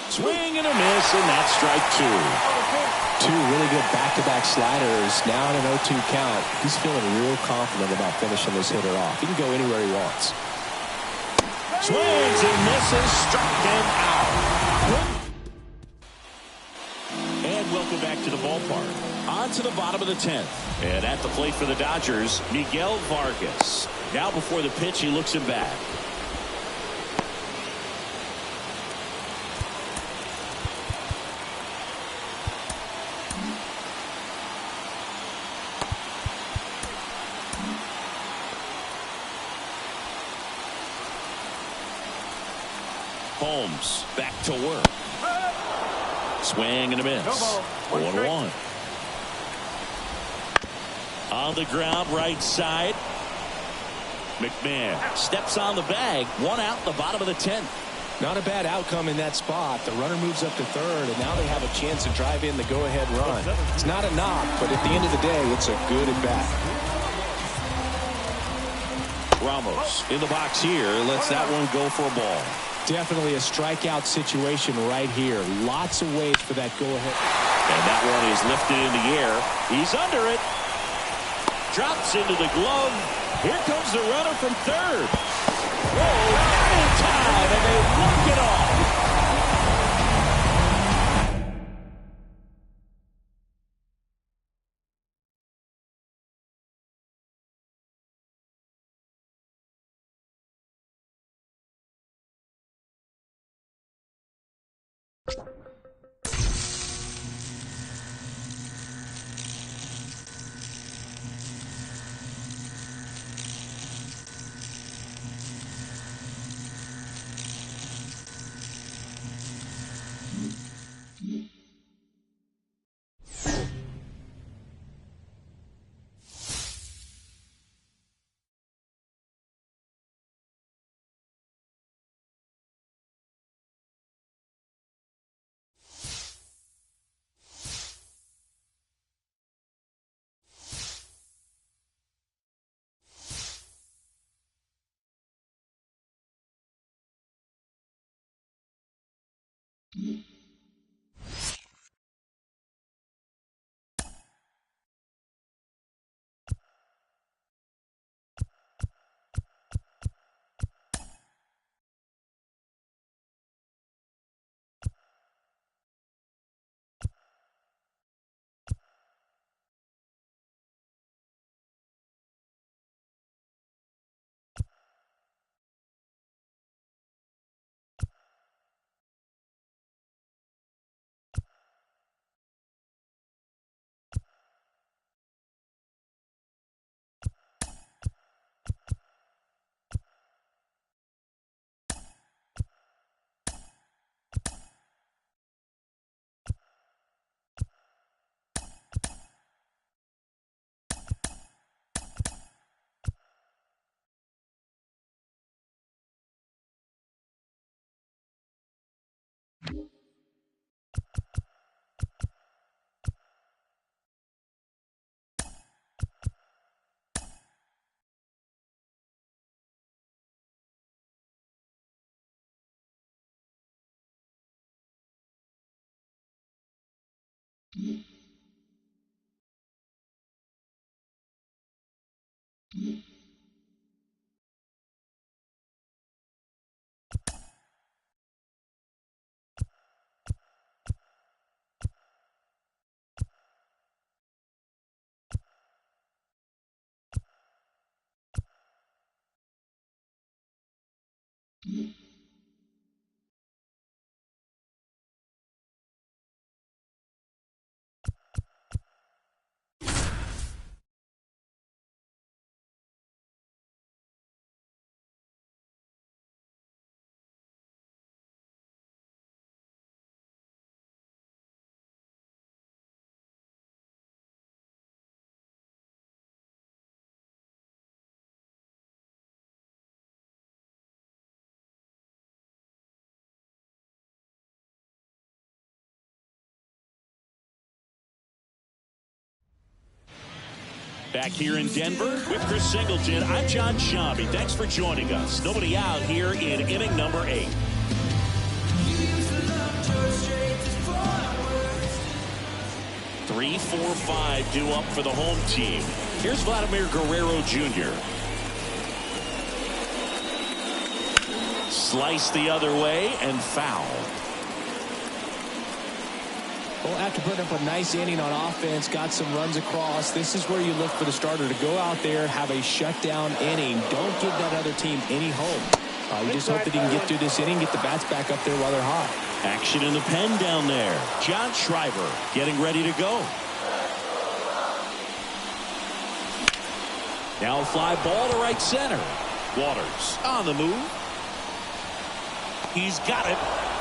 Swing and a miss, and that's strike 2. 2 really good back-to-back sliders. Now in an 0-2 count. He's feeling real confident about finishing this hitter off. He can go anywhere he wants. Swings and misses, struck him out. And welcome back to the ballpark. On to the bottom of the 10th. And at the plate for the Dodgers, Miguel Vargas. Now before the pitch, he looks him back. Holmes back to work. Swing and a miss. 1-1. On the ground, right side. McMahon steps on the bag. 1 out, the bottom of the 10th. Not a bad outcome in that spot. The runner moves up to third, and now they have a chance to drive in the go-ahead run. It's not a knock, but at the end of the day, it's a good at-bat. Ramos in the box here. Lets that one go for a ball. Definitely a strikeout situation right here. Lots of ways for that go-ahead. And that one is lifted in the air. He's under it. Drops into the glove. Here comes the runner from third. Whoa, right in time, and they walk it off. Back here in Denver with Chris Singleton, I'm John Shambi. Thanks for joining us. Nobody out here in inning number 8. Three, 4, 5 due up for the home team. Here's Vladimir Guerrero Jr. Slice the other way and foul. Well, after putting up a nice inning on offense, got some runs across, this is where you look for the starter to go out there, have a shutdown inning. Don't give that other team any hope. You just hope that he can get through this inning, get the bats back up there while they're hot. Action in the pen down there. John Schreiber getting ready to go. Now a fly ball to right center. Waters on the move. He's got it.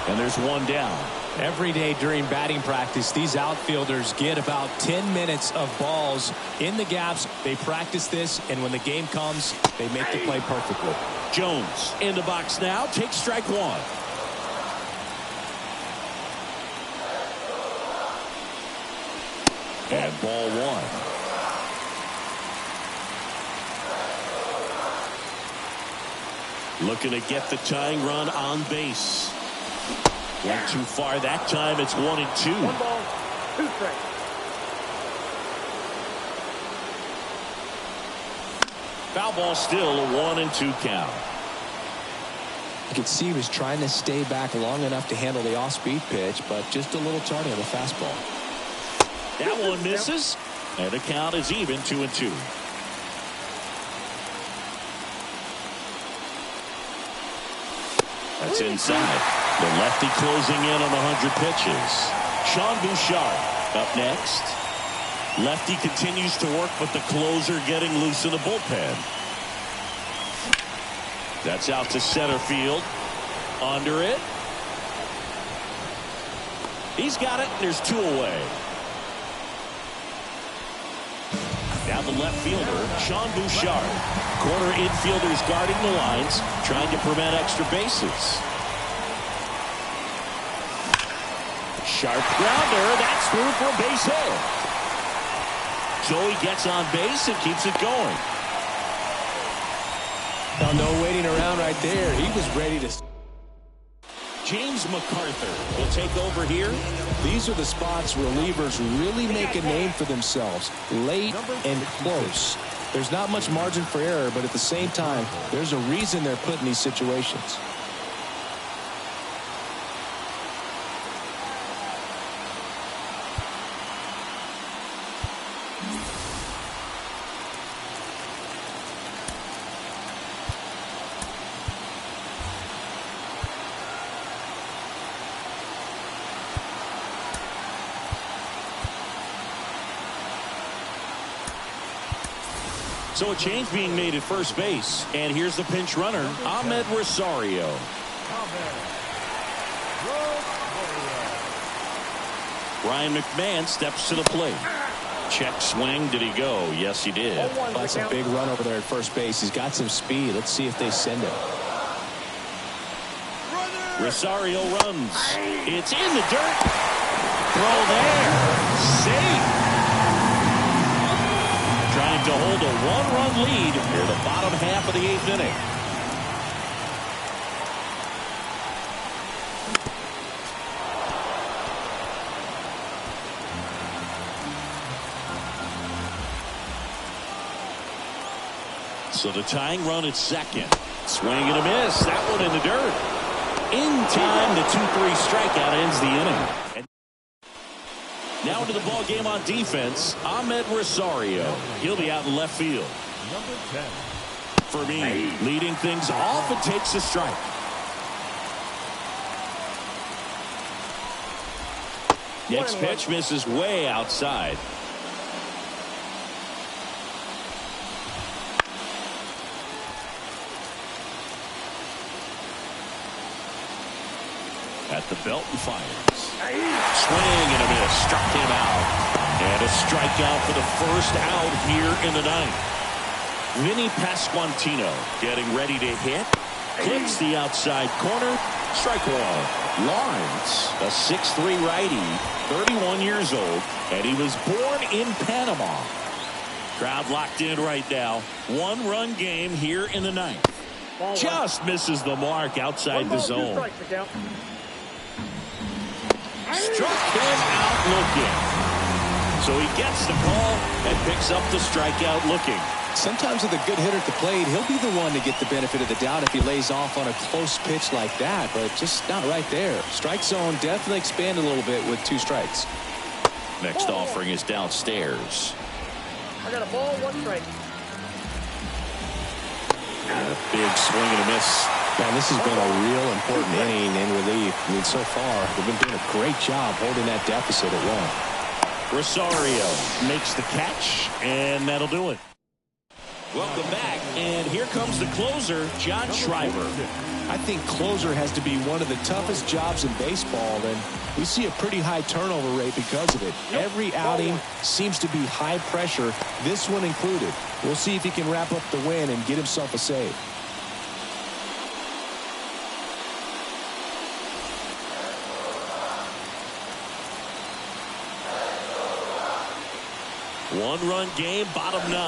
And there's one down. Every day during batting practice, these outfielders get about 10 minutes of balls in the gaps. They practice this, and when the game comes, they make the play perfectly. Jones in the box now. Takes strike one. And ball one. Looking to get the tying run on base. Went too far that time. It's 1-2. 1 ball, 2 strikes. Foul ball still a 1-2 count. You could see he was trying to stay back long enough to handle the off-speed pitch, but just a little tardy on the fastball. That one misses, and the count is even 2-2. That's inside. The lefty closing in on 100 pitches. Sean Bouchard up next. Lefty continues to work, but the closer getting loose in the bullpen. That's out to center field. Under it. He's got it. There's 2 away. Now the left fielder, Sean Bouchard. Corner infielders guarding the lines, trying to prevent extra bases. Sharp grounder. That's through for a base hit. So he gets on base and keeps it going. Now, no waiting around right there. He was ready to. James MacArthur will take over here. These are the spots relievers really make a name for themselves. Late and close. There's not much margin for error, but at the same time, there's a reason they're put in these situations. So a change being made at first base. And here's the pinch runner, Ahmed Rosario. Ryan McMahon steps to the plate. Check swing. Did he go? Yes, he did. That's a big run over there at first base. He's got some speed. Let's see if they send it. Rosario runs. It's in the dirt. Throw there. Safe. Trying to hold a 1-run lead near the bottom half of the 8th inning. So the tying run at second. Swing and a miss. That one in the dirt. In time, the 2-3 strikeout ends the inning. And now into the ball game on defense, Ahmed Rosario. He'll be out in left field. Number 10. For me, leading things off, it takes a strike. Next pitch misses way outside. At the belt and fires. Swing and a miss. Struck him out. And a strikeout for the first out here in the ninth. Vinny Pasquantino getting ready to hit. Clips the outside corner. Strike one. Lawrence, a 6'3" righty, 31 years old, and he was born in Panama. Crowd locked in right now. One-run game here in the ninth. Just misses the mark outside the zone. Struck him out looking. So he gets the call and picks up the strikeout looking. Sometimes with a good hitter at the plate, he'll be the one to get the benefit of the doubt if he lays off on a close pitch like that, but just not right there. Strike zone definitely expand a little bit with 2 strikes. Next offering is downstairs. I got a ball, 1 strike. And a big swing and a miss. Man, this has been a real important inning in relief. I mean, so far, they've been doing a great job holding that deficit at 1. Rosario makes the catch, and that'll do it. Welcome back, and here comes the closer, John Schreiber. I think closer has to be one of the toughest jobs in baseball, and we see a pretty high turnover rate because of it. Every outing seems to be high pressure, this one included. We'll see if he can wrap up the win and get himself a save. One-run game, bottom 9.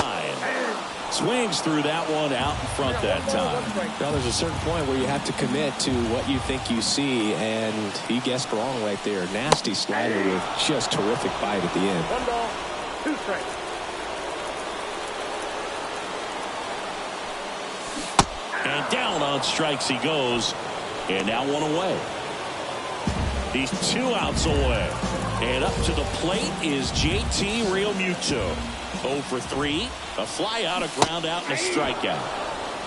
Swings through that one out in front that time. Well, there's a certain point where you have to commit to what you think you see, and he guessed wrong right there. Nasty slider with just terrific bite at the end. 1 ball, 2 strikes. And down on strikes he goes, and now 1 away. He's 2 outs away. And up to the plate is JT Realmuto. 0 for 3. A fly out, a ground out, and a strikeout.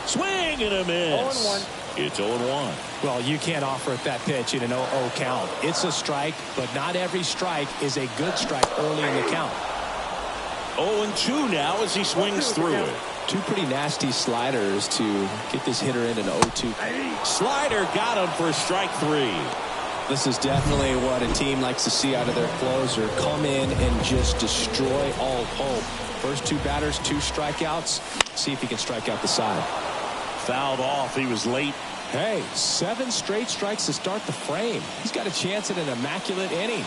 Swing and a miss. 0-1. It's 0-1. Well, you can't offer it that pitch in an 0-0 count. It's a strike, but not every strike is a good strike early in the count. 0-2 now as he swings through it. 2 pretty nasty sliders to get this hitter in an 0-2. Slider got him for strike 3. This is definitely what a team likes to see out of their closer. Come in and just destroy all hope. First 2 batters, 2 strikeouts. See if he can strike out the side. Fouled off. He was late. Hey, 7 straight strikes to start the frame. He's got a chance at an immaculate inning.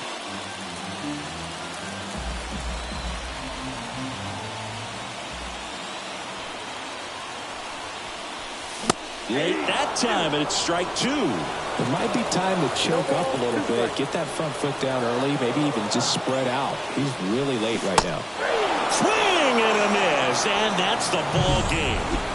Late that time, and it's strike 2. It might be time to choke up a little bit, get that front foot down early, maybe even just spread out. He's really late right now. Swing and a miss, and that's the ball game.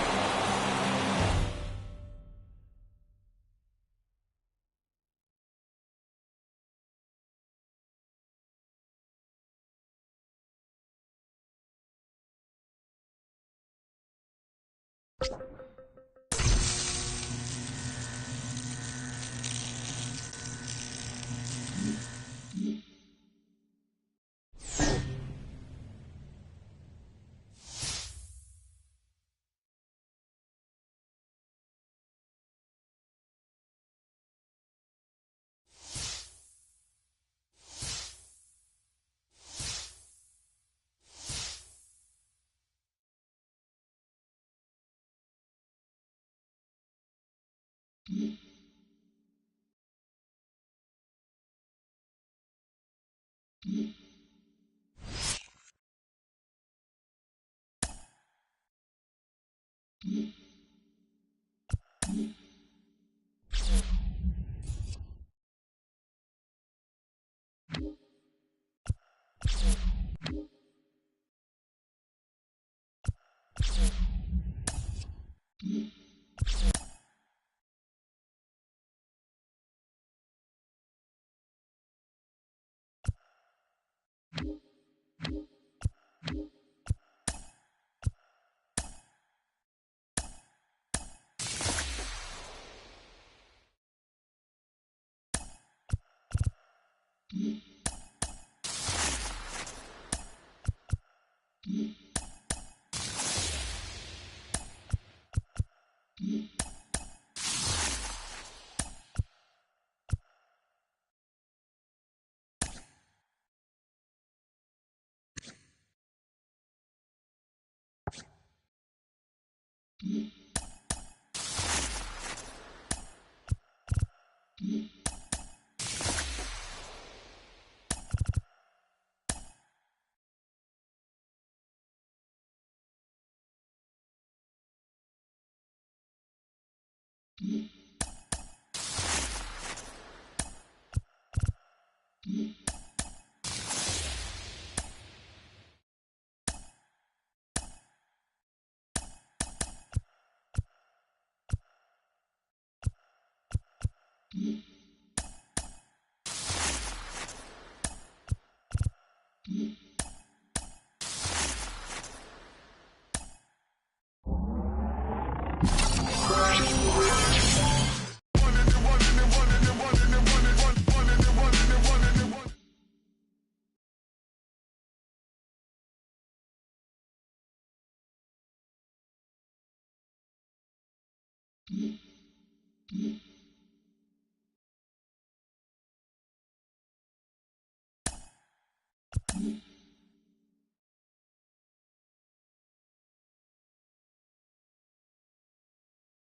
Mm-hmm.